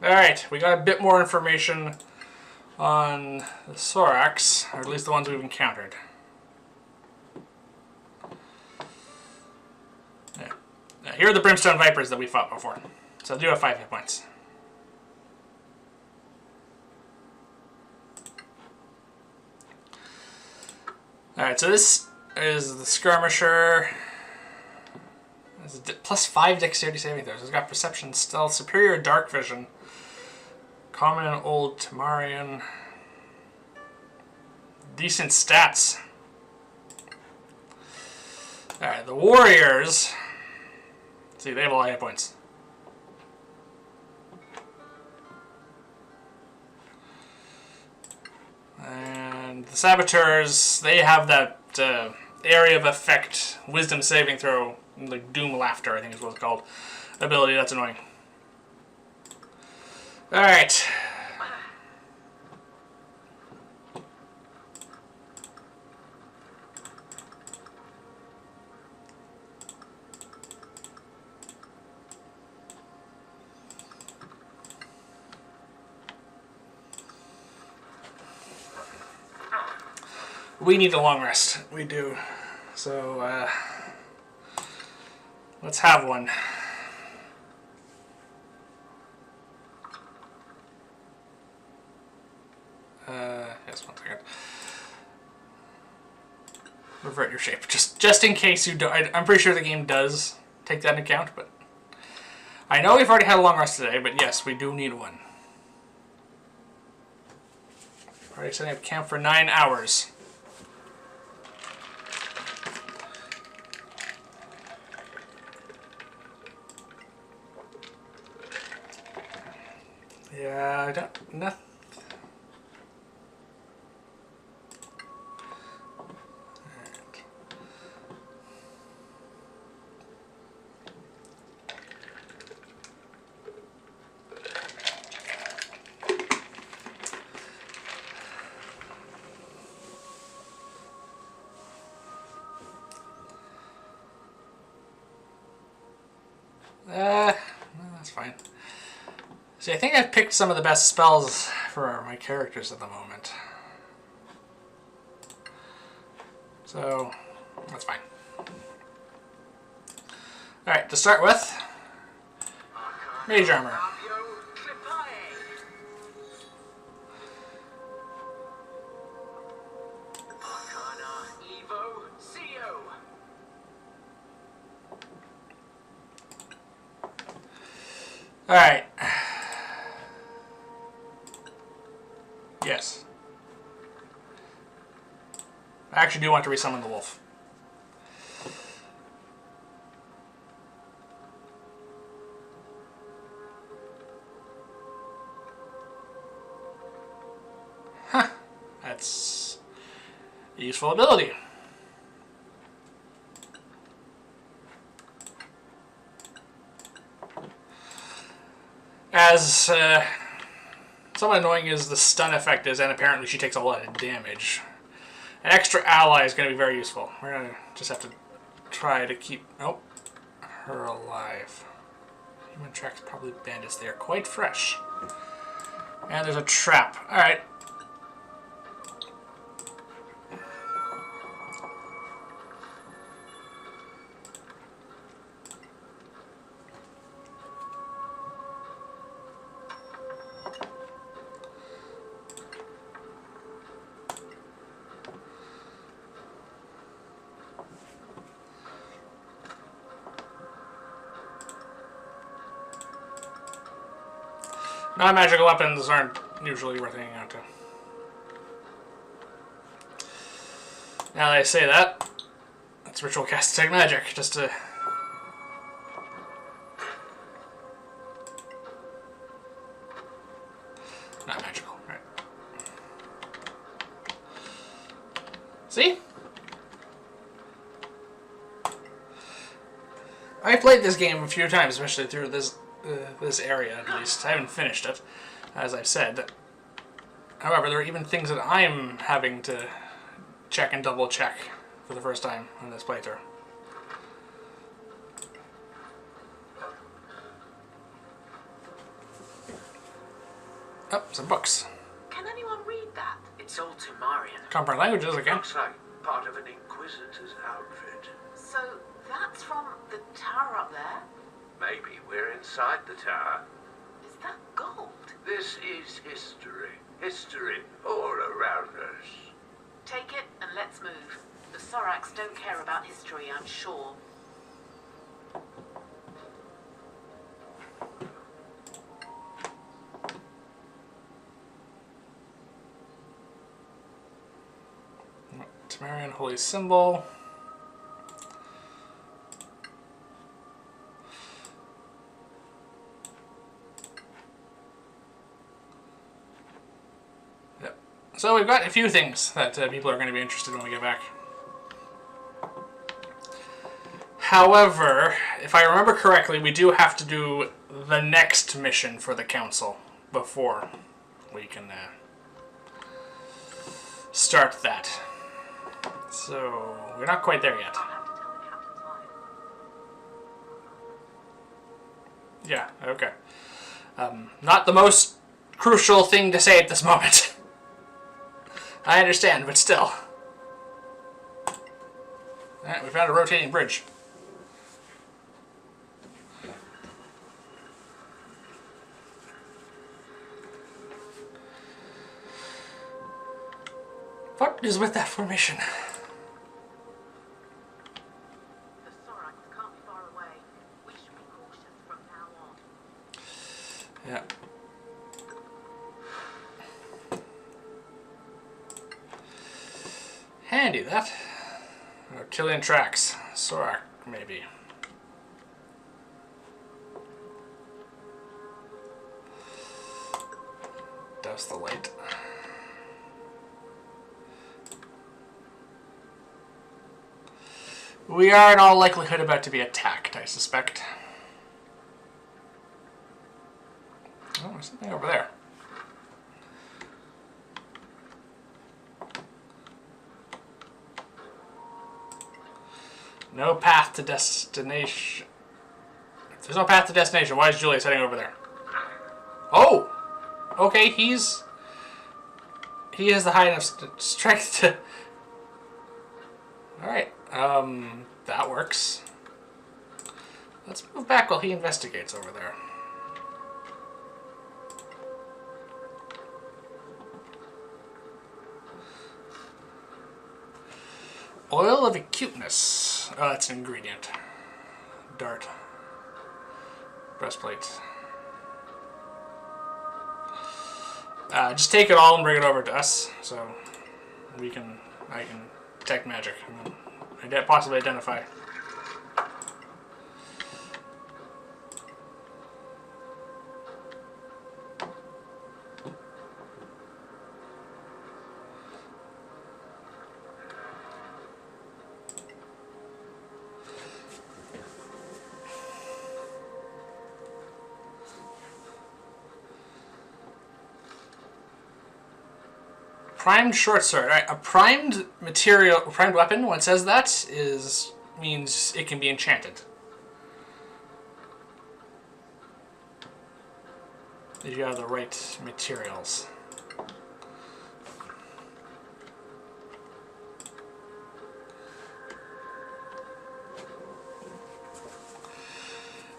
Alright, we got a bit more information on the Soraks, or at least the ones we've encountered. Yeah. Here are the Brimstone Vipers that we fought before. So I do have 5 hit points. Alright, so this is the Skirmisher. It's plus 5 dexterity saving throws. It's got perception, stealth, superior dark vision, common and old Temarian. Decent stats. Alright, the Warriors. Let's see, they have a lot of hit points. And the Saboteurs, they have that area of effect, wisdom saving throw, like Doom Laughter, I think is what it's called, ability. That's annoying. Alright. We need a long rest. We do. So, let's have one. Yes, 1 second. Revert your shape. Just in case you don't. I'm pretty sure the game does take that into account, but I know we've already had a long rest today, but yes, we do need one. Already setting up camp for 9 hours. Yeah, I don't... Nothing. No, that's fine. See, I think I've picked some of the best spells for my characters at the moment. So, that's fine. Alright, to start with, Mage Armor. Alright. Yes. I actually do want to resummon the wolf. Huh. That's a useful ability. As somewhat annoying as the stun effect is, and apparently she takes a lot of damage, an extra ally is going to be very useful. We're going to just have to try to keep her alive. Human tracks, probably bandits. They are quite fresh. And there's a trap. Alright. Non-magical weapons aren't usually worth hanging on to. Now that I say that, it's ritual cast detect magic, just to... Not magical, right. See? I played this game a few times, especially through this area at least. I haven't finished it, as I've said. However, there are even things that I'm having to check and double check for the first time in this playthrough. Oh, some books. Can anyone read that? It's all Temarian. Comprehend languages again. Looks like part of an Inquisitor's outfit. So that's from the tower up there? Maybe we're inside the tower. Is that gold? This is history. History all around us. Take it and let's move. The Soraks don't care about history, I'm sure. Temarian holy symbol. Yep. So we've got a few things that people are going to be interested in when we get back. However, if I remember correctly, we do have to do the next mission for the council before we can start that. So, we're not quite there yet. Yeah, okay. Not the most crucial thing to say at this moment. I understand, but still. Alright, we found a rotating bridge. What is with that formation? The Soraks can't be far away. We should be cautious from now on. Yeah. Handy, that. Reptilian tracks. Sorak, maybe. Douse the light. We are in all likelihood about to be attacked, I suspect. Oh, there's something over there. No path to destination. If there's no path to destination, why is Julius heading over there? Oh! Okay, he has the high enough strength to... Alright, that works. Let's move back while he investigates over there. Oil of acuteness. Oh, that's an ingredient. Dart. Breastplate. Just take it all and bring it over to us, so I can detect magic and then possibly identify. Primed short sword. Alright, a primed weapon, when it says that, means it can be enchanted. If you have the right materials.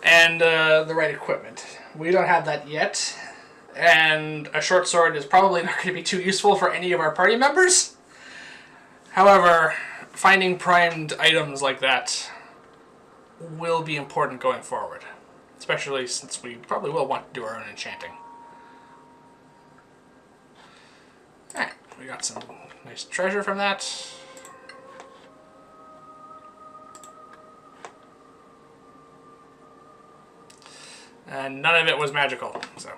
And the right equipment. We don't have that yet. And a short sword is probably not going to be too useful for any of our party members. However, finding primed items like that will be important going forward. Especially since we probably will want to do our own enchanting. We got some nice treasure from that. And none of it was magical, so.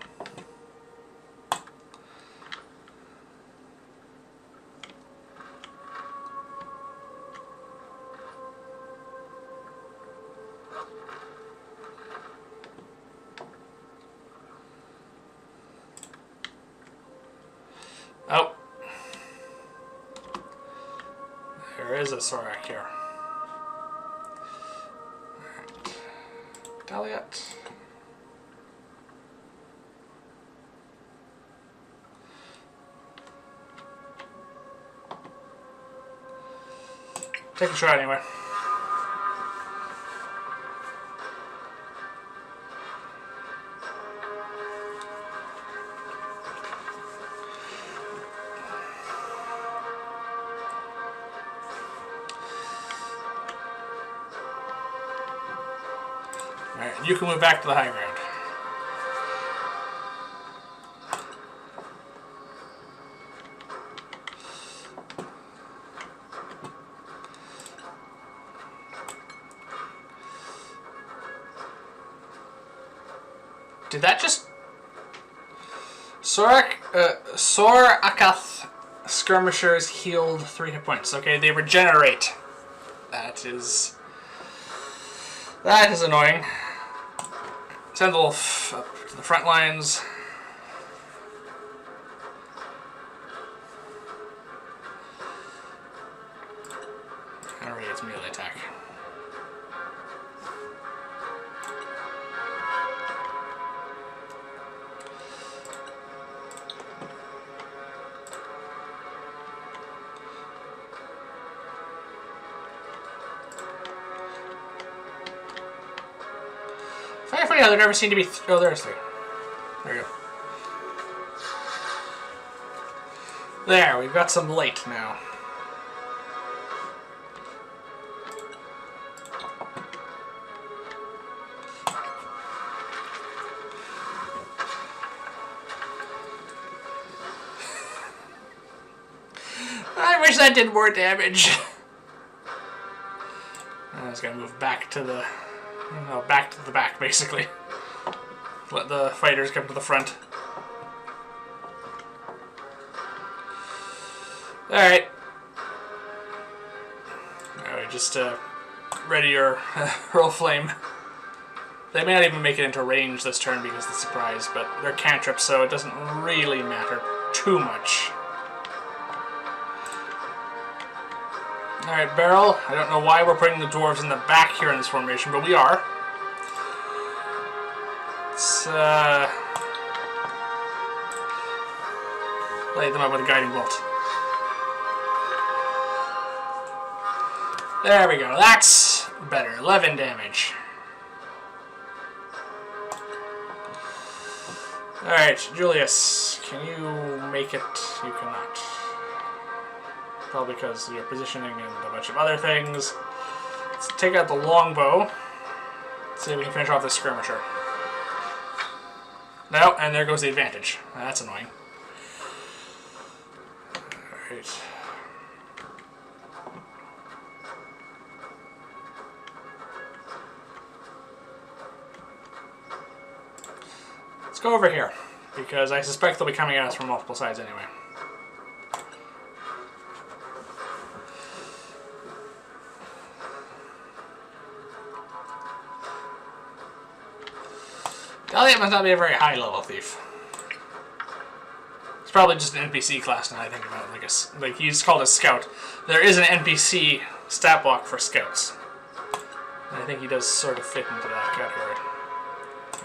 Oh. There is a Sorak here. Daliot. Take a shot anyway. Alright, you can move back to the high ground. Did that just... Sorakath skirmishers healed 3 hit points. Okay, they regenerate. That is annoying. Send the wolf up to the front lines. Already it's melee attack. Very funny how there never seem to be... oh, there's 3. There we go. There, we've got some light now. I wish that did more damage. I was gonna move back to the... no, back to the back, basically. Let the fighters come to the front. Alright. Alright, just ready your hurl flame. They may not even make it into range this turn because of the surprise, but they're cantrips, so it doesn't really matter too much. Alright, barrel. I don't know why we're putting the dwarves in the back here in this formation, but we are. Let's light them up with a guiding bolt. There we go. That's better. 11 damage. Alright, Julius. Can you make it? You cannot. Probably because you're positioning and a bunch of other things. Let's take out the longbow. See if we can finish off this skirmisher. No, and there goes the advantage. That's annoying. Alright. Let's go over here, because I suspect they'll be coming at us from multiple sides anyway. Elliot must not be a very high level thief. It's probably just an NPC class now I think about it. Like he's called a scout. There is an NPC stat block for scouts. And I think he does sort of fit into that category.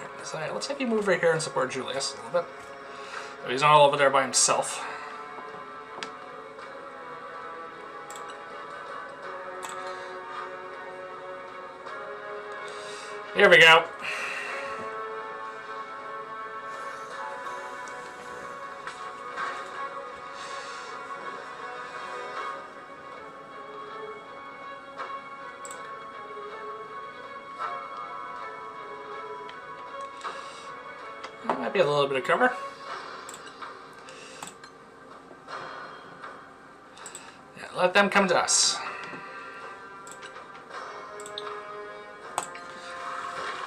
Right, so let's have you move right here and support Julius a little bit. So he's not all over there by himself. Here we go. Might be a little bit of cover. let them come to us.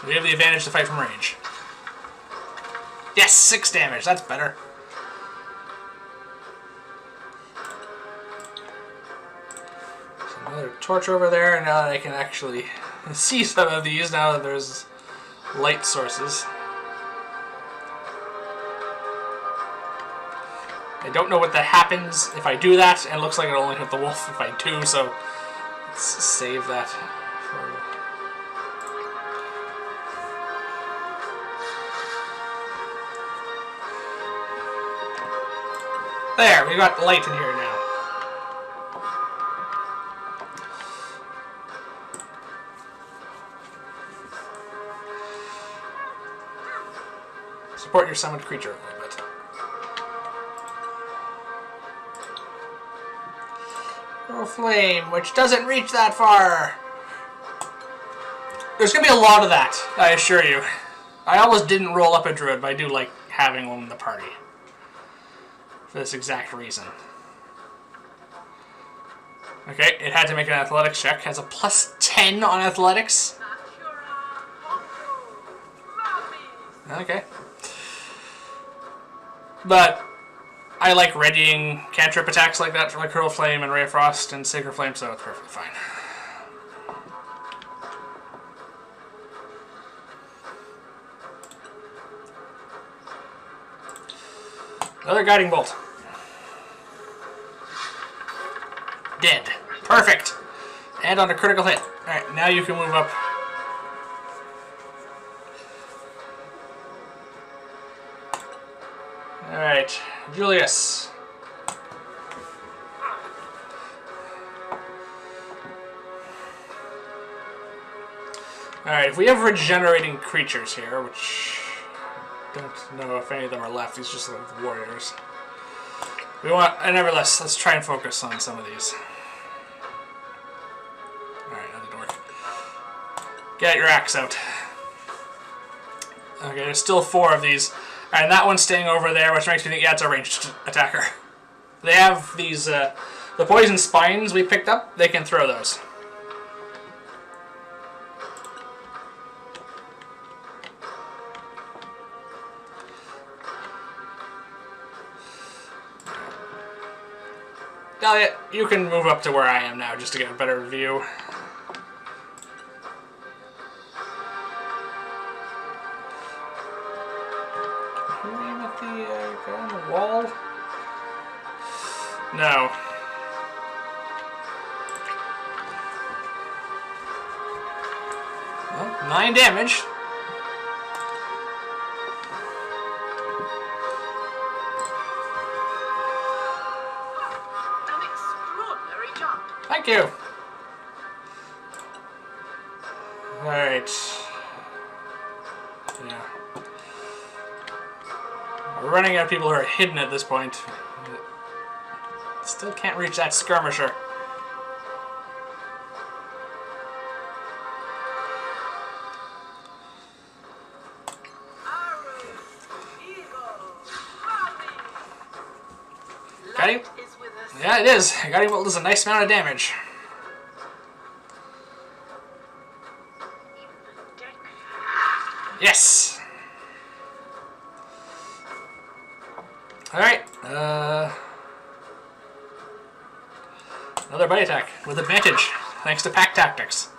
We have the advantage to fight from range. Yes, 6 damage. That's better. So another torch over there. Now that I can actually see some of these, now that there's light sources. I don't know what that happens if I do that, and it looks like it'll only hit the wolf if I do, so let's save that for... There, we got light in here now. Support your summoned creature a little bit. Oh, flame, which doesn't reach that far. There's gonna be a lot of that, I assure you. I almost didn't roll up a druid, but I do like having one in the party. For this exact reason. Okay, it had to make an athletics check. Has a plus 10 on athletics. Okay. But I like readying cantrip attacks like that, like Hurl Flame and Ray of Frost and Sacred Flame, so it's perfectly fine. Another Guiding Bolt. Dead. Perfect. And on a critical hit. Alright, now you can move up. Alright, Julius. Alright, if we have regenerating creatures here, which I don't know if any of them are left, these just like warriors. We want, and nevertheless, let's try and focus on some of these. Alright, that didn't work. Get your axe out. Okay, there's still 4 of these. And that one's staying over there, which makes me think, yeah, it's a ranged attacker. They have these, the poison spines we picked up, they can throw those. Elliot, you can move up to where I am now just to get a better view. Can you aim at the guy on the wall? No. Well, 9 damage. Thank you. Alright. Yeah. We're running out of people who are hidden at this point. Still can't reach that skirmisher. Got him? Yeah, it is. Guiding Bolt does a nice amount of damage. Yes! Alright, another bite attack with advantage, thanks to pack tactics.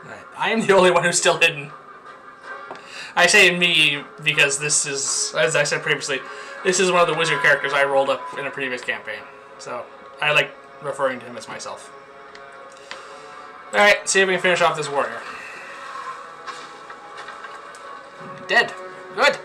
Alright, I am the only one who's still hidden. I say me because this is, as I said previously, this is one of the wizard characters I rolled up in a previous campaign. So, I like referring to him as myself. Alright, see if we can finish off this warrior. Dead. Good.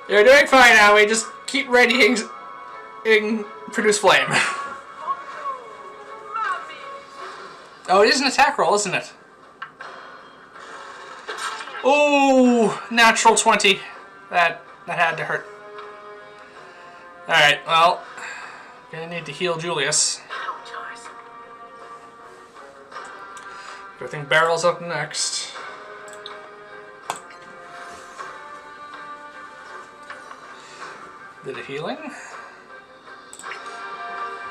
You're doing fine, Howie. Just keep readying produce flame. Oh, it is an attack roll, isn't it? Oh, natural 20. That That had to hurt. Alright, well, gonna need to heal Julius. How tiresome. Good thing Barrel's up next. Bit of healing.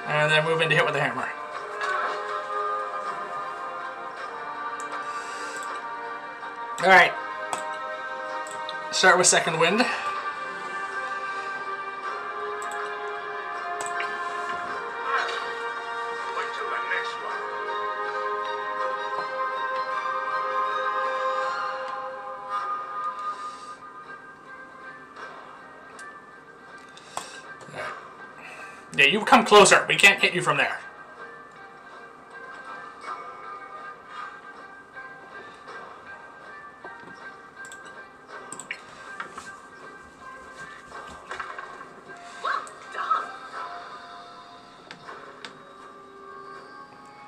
And then move into hit with the hammer. Alright. Start with second wind. Wait till the next one. Yeah, you come closer. We can't hit you from there.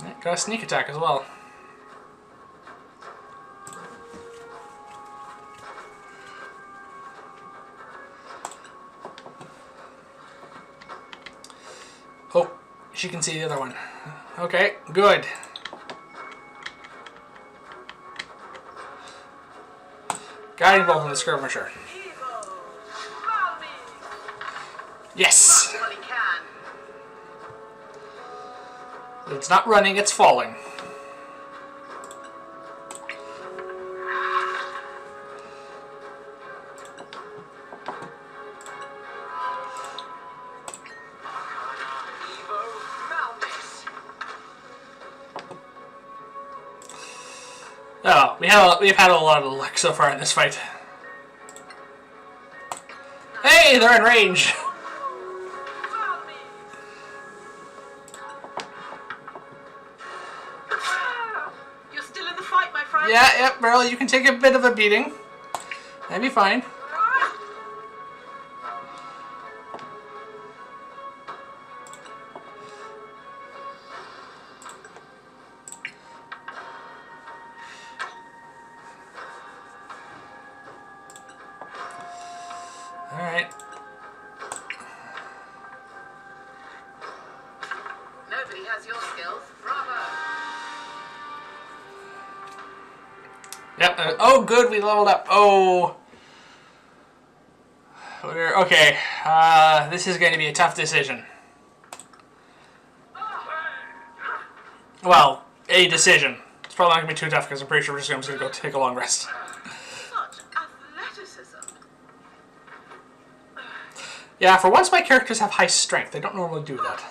Right, got a sneak attack as well. Oh, she can see the other one. Okay, good. Guiding bolt on the skirmisher. Yes! Well, he can. It's not running, it's falling. Oh, we've had a lot of luck so far in this fight. Hey, they're in range. You're still in the fight, my friend. Yeah, yep, Beryl, you can take a bit of a beating. That'd be fine. Alright. Nobody has your skills. Bravo. Yep. Oh, good. We leveled up. Oh. Okay. This is going to be a tough decision. Well, a decision. It's probably not going to be too tough because I'm pretty sure we're just going to go take a long rest. Such athleticism. Yeah, for once my characters have high strength. They don't normally do that.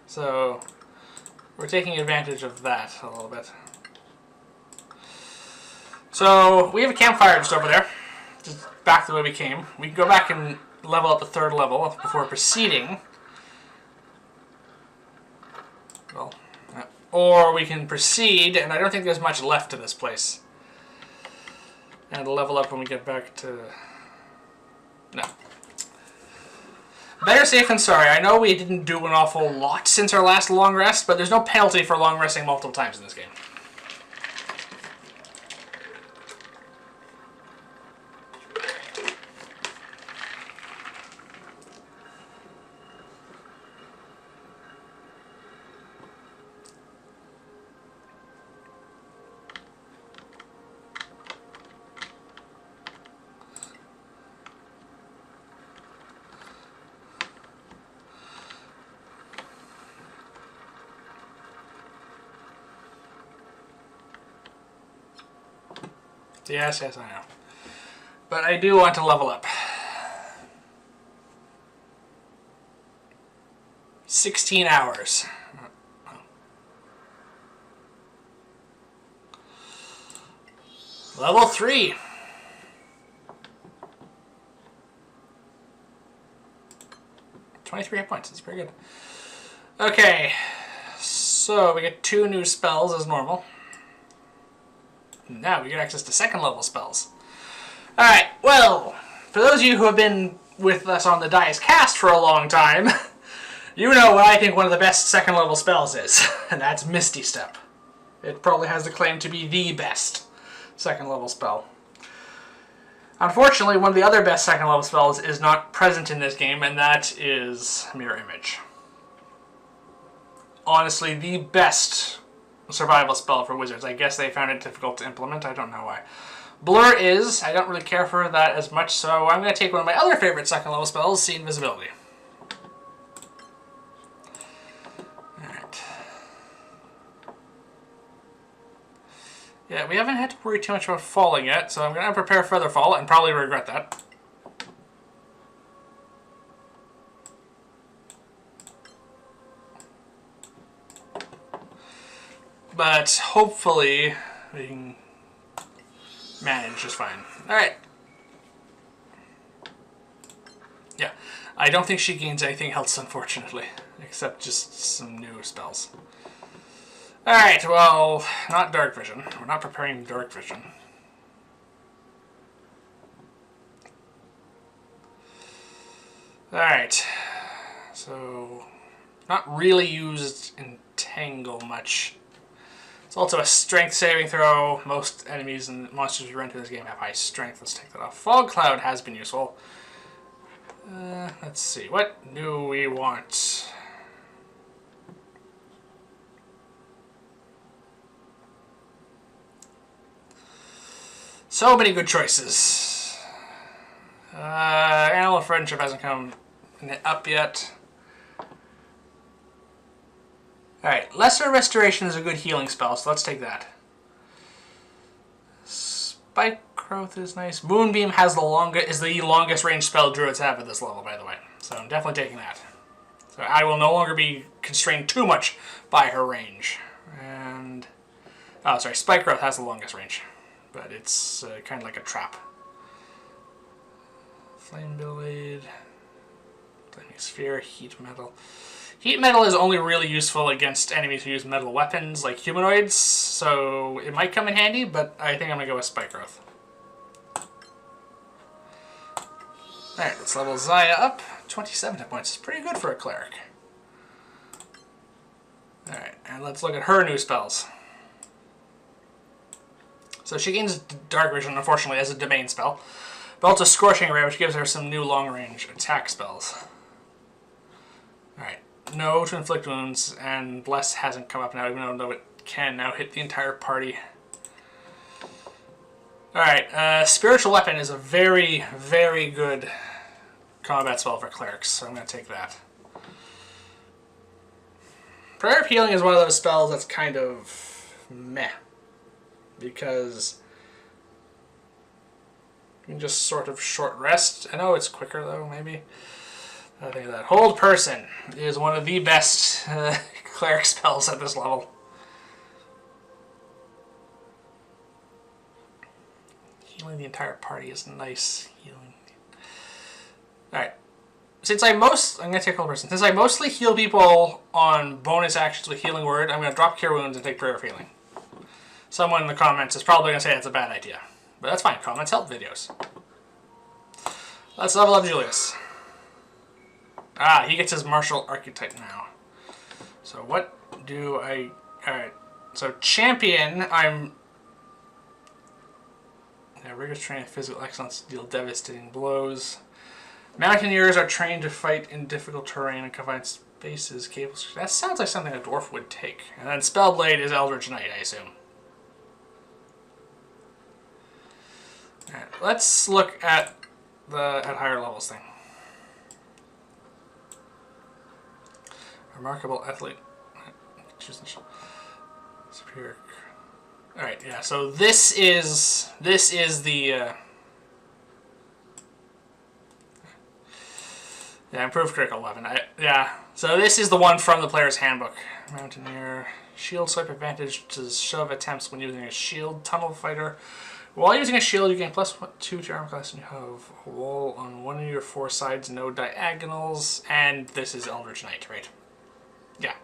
So, we're taking advantage of that a little bit. So, we have a campfire just over there. Just back the way we came. We can go back and level up the third level before proceeding. Well, or we can proceed, and I don't think there's much left to this place. And level up when we get back to... No. Better safe than sorry. I know we didn't do an awful lot since our last long rest, but there's no penalty for long resting multiple times in this game. Yes, yes, I know. But I do want to level up. 16 hours. Level 3. $23 hit points. That's pretty good. Okay. So we get 2 new spells as normal. Now we get access to second level spells. Alright, well, for those of you who have been with us on the Dice Cast for a long time, you know what I think one of the best second level spells is, and that's Misty Step. It probably has the claim to be the best second level spell. Unfortunately, one of the other best second level spells is not present in this game, and that is Mirror Image. Honestly, the best survival spell for wizards. I guess they found it difficult to implement. I don't know why. Blur is. I don't really care for that as much, so I'm going to take one of my other favorite second level spells, See Invisibility. Alright. Yeah, we haven't had to worry too much about falling yet, so I'm going to prepare for further fall and probably regret that. But hopefully we can manage just fine. Alright. Yeah. I don't think she gains anything else, unfortunately. Except just some new spells. Alright, well, not Dark Vision. We're not preparing Dark Vision. Alright. So, not really used Entangle much. It's also a strength saving throw. Most enemies and monsters we run through this game have high strength. Let's take that off. Fog Cloud has been useful. Let's see. What do we want? So many good choices. Animal Friendship hasn't come up yet. Alright, Lesser Restoration is a good healing spell, so let's take that. Spike Growth is nice. Moonbeam has is the longest range spell druids have at this level, by the way. So I'm definitely taking that. So I will no longer be constrained too much by her range. And... oh, sorry, Spike Growth has the longest range. But it's kind of like a trap. Flame Blade... Flaming Sphere, Heat Metal... Heat Metal is only really useful against enemies who use metal weapons, like humanoids, so it might come in handy, but I think I'm going to go with Spike Growth. Alright, let's level Zaya up. 27 hit points is pretty good for a cleric. Alright, and let's look at her new spells. So she gains Dark Vision, unfortunately, as a domain spell, but also Scorching Ray, which gives her some new long-range attack spells. Alright. No to inflict wounds, and Bless hasn't come up now, even though it can now hit the entire party. Alright, Spiritual Weapon is a very, very good combat spell for clerics, so I'm going to take that. Prayer of Healing is one of those spells that's kind of meh, because you can just sort of short rest. I know it's quicker though, maybe. I think of that. Hold Person is one of the best cleric spells at this level. Healing the entire party is nice. Healing. Alright. I'm going to take Hold Person. Since I mostly heal people on bonus actions with Healing Word, I'm going to drop Cure Wounds and take Prayer of Healing. Someone in the comments is probably going to say that's a bad idea. But that's fine. Comments help videos. Let's level up Julius. Ah, he gets his martial archetype now. So what do I... alright. So champion, I'm... yeah, rigorous training, physical excellence, deal devastating blows. Mountaineers are trained to fight in difficult terrain and confined spaces. Cables. That sounds like something a dwarf would take. And then Spellblade is Eldritch Knight, I assume. Alright, let's look at the higher levels thing. Remarkable athlete. Superior. Alright, yeah, so this is the yeah, improved critical weapon. Yeah, so this is the one from the player's handbook. Mountaineer. Shield swipe advantage to shove attempts when using a shield. Tunnel fighter. While using a shield, you gain +2 to your armor class, and you have a wall on one of your 4 sides, no diagonals, and this is Eldritch Knight, right? Yeah.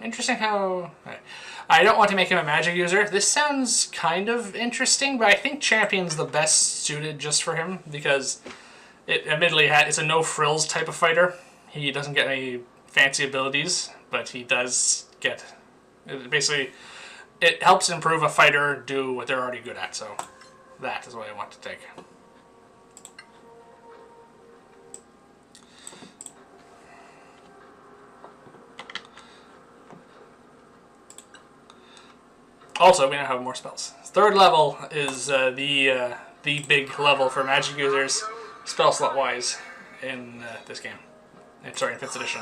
Interesting how... right. I don't want to make him a magic user. This sounds kind of interesting, but I think Champion's the best suited just for him, because it admittedly it's a no-frills type of fighter. He doesn't get any fancy abilities, but he does get Basically, it helps improve a fighter do what they're already good at, so that is what I want to take. Also, we now have more spells. Third level is the big level for magic users, spell slot wise, in this game. Sorry, in 5th edition.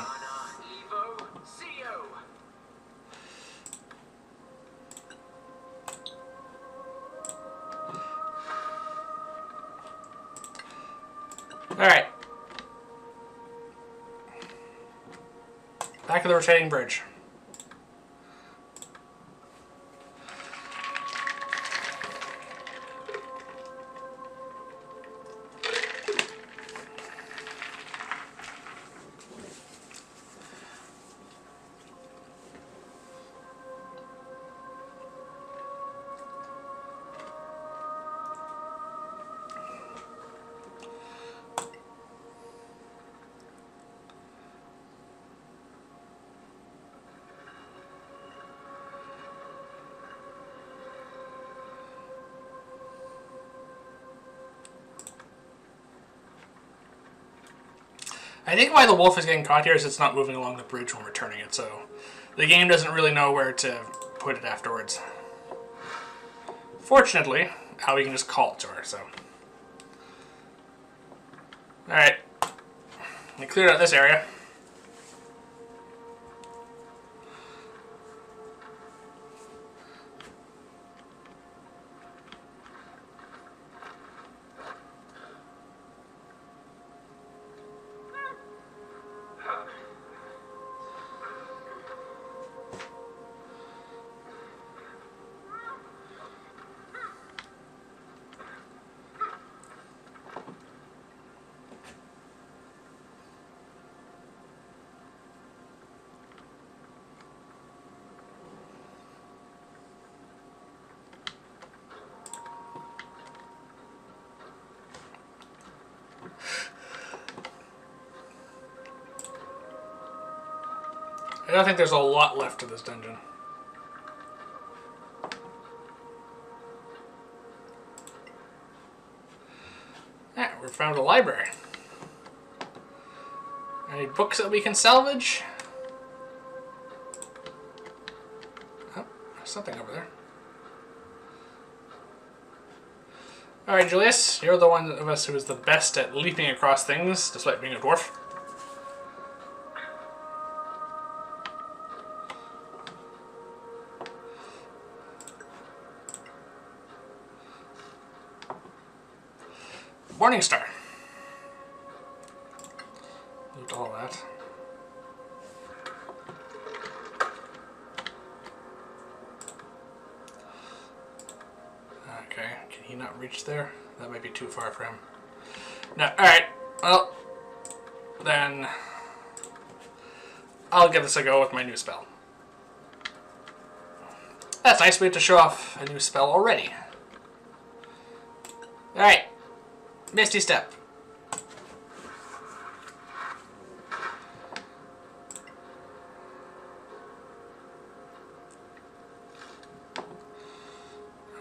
Alright. Back of the rotating bridge. I think why the wolf is getting caught here is it's not moving along the bridge when we're turning it, so the game doesn't really know where to put it afterwards. Fortunately, we can just call it to her, so. Alright. We cleared out this area. I don't think there's a lot left to this dungeon. Yeah, we found a library. Any books that we can salvage? Oh, there's something over there. Alright, Julius, you're the one of us who is the best at leaping across things, despite being a dwarf. Morningstar. Loot all that. Okay, can he not reach there? That might be too far for him. No, alright. Well, then I'll give this a go with my new spell. That's nice, we have to show off a new spell already. Alright. Misty Step.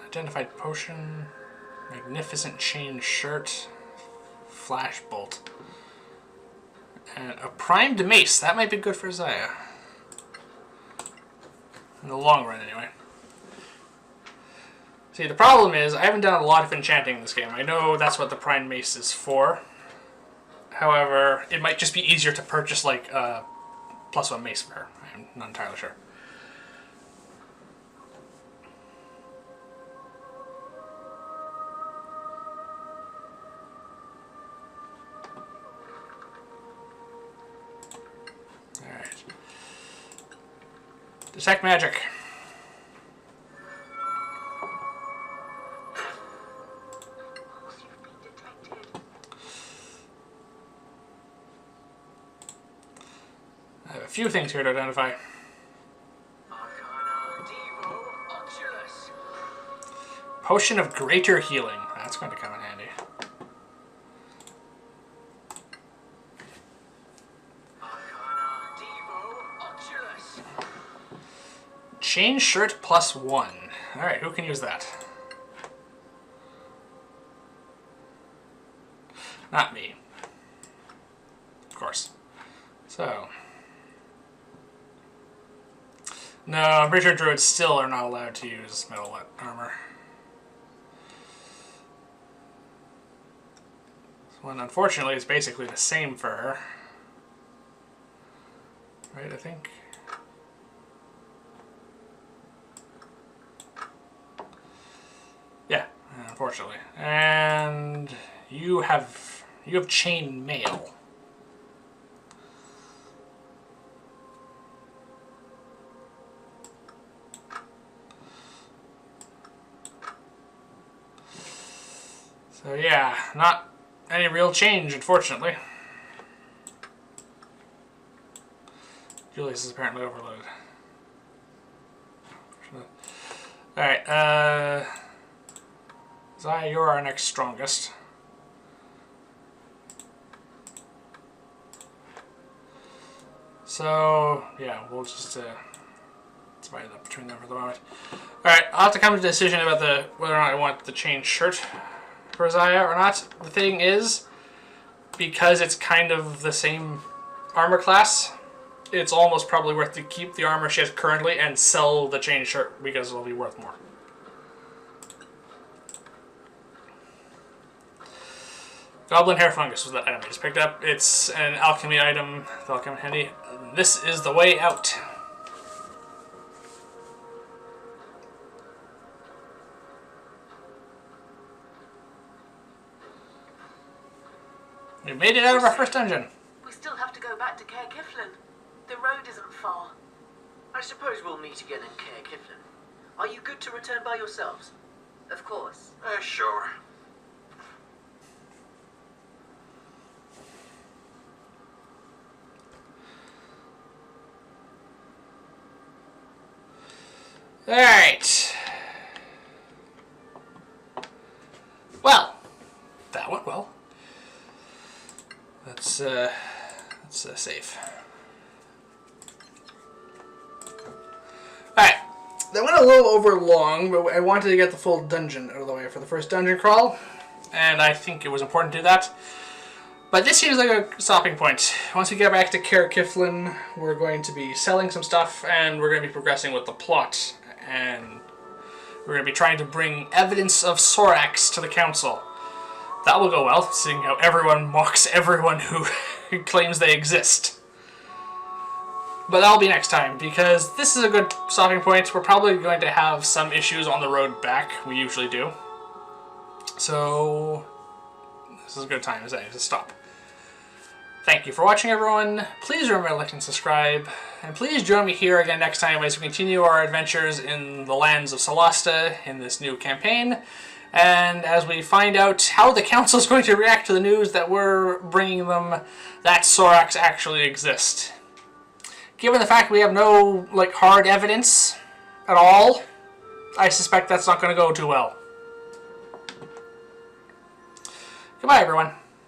Identified potion. Magnificent chain shirt. Flash bolt. And a primed mace. That might be good for Zaya. In the long run, anyway. See, the problem is, I haven't done a lot of enchanting in this game. I know that's what the Prime Mace is for. However, it might just be easier to purchase, like, a +1 mace for her. I'm not entirely sure. Alright. Detect magic. A few things here to identify. Potion of Greater Healing. That's going to come in handy. Chain shirt +1. Alright, who can use that? Not me. Of course. So. No, I'm pretty sure druids still are not allowed to use metal armor. This one, unfortunately, is basically the same for her. Right, I think. Yeah, unfortunately. And you have chain mail. So yeah, not any real change, unfortunately. Julius is apparently overloaded. Alright, Zaya, you're our next strongest. So, yeah, we'll just divide it up between them for the moment. Alright, I'll have to come to a decision about whether or not I want the chain shirt for Zaya or not. The thing is, because it's kind of the same armor class, it's almost probably worth to keep the armor she has currently and sell the chain shirt because it'll be worth more. Goblin hair fungus was that item I just picked up. It's an alchemy item that'll come in handy. This is the way out. We made it out of our first dungeon. We still have to go back to Caer Lem. The road isn't far. I suppose we'll meet again in Caer Lem. Are you good to return by yourselves? Of course. Sure. Alright. Well, that went well. Let's save. Alright. That went a little over long, but I wanted to get the full dungeon out of the way for the first dungeon crawl, and I think it was important to do that. But this seems like a stopping point. Once we get back to Caer Lem, we're going to be selling some stuff, and we're going to be progressing with the plot. And we're going to be trying to bring evidence of Soraks to the council. That will go well, seeing how everyone mocks everyone who claims they exist. But that'll be next time, because this is a good stopping point. We're probably going to have some issues on the road back. We usually do. So this is a good time to stop. Thank you for watching, everyone. Please remember to like and subscribe. And please join me here again next time as we continue our adventures in the lands of Solasta in this new campaign. And as we find out how the council is going to react to the news that we're bringing them that Soraks actually exist. Given the fact we have no hard evidence at all, I suspect that's not going to go too well. Goodbye, everyone.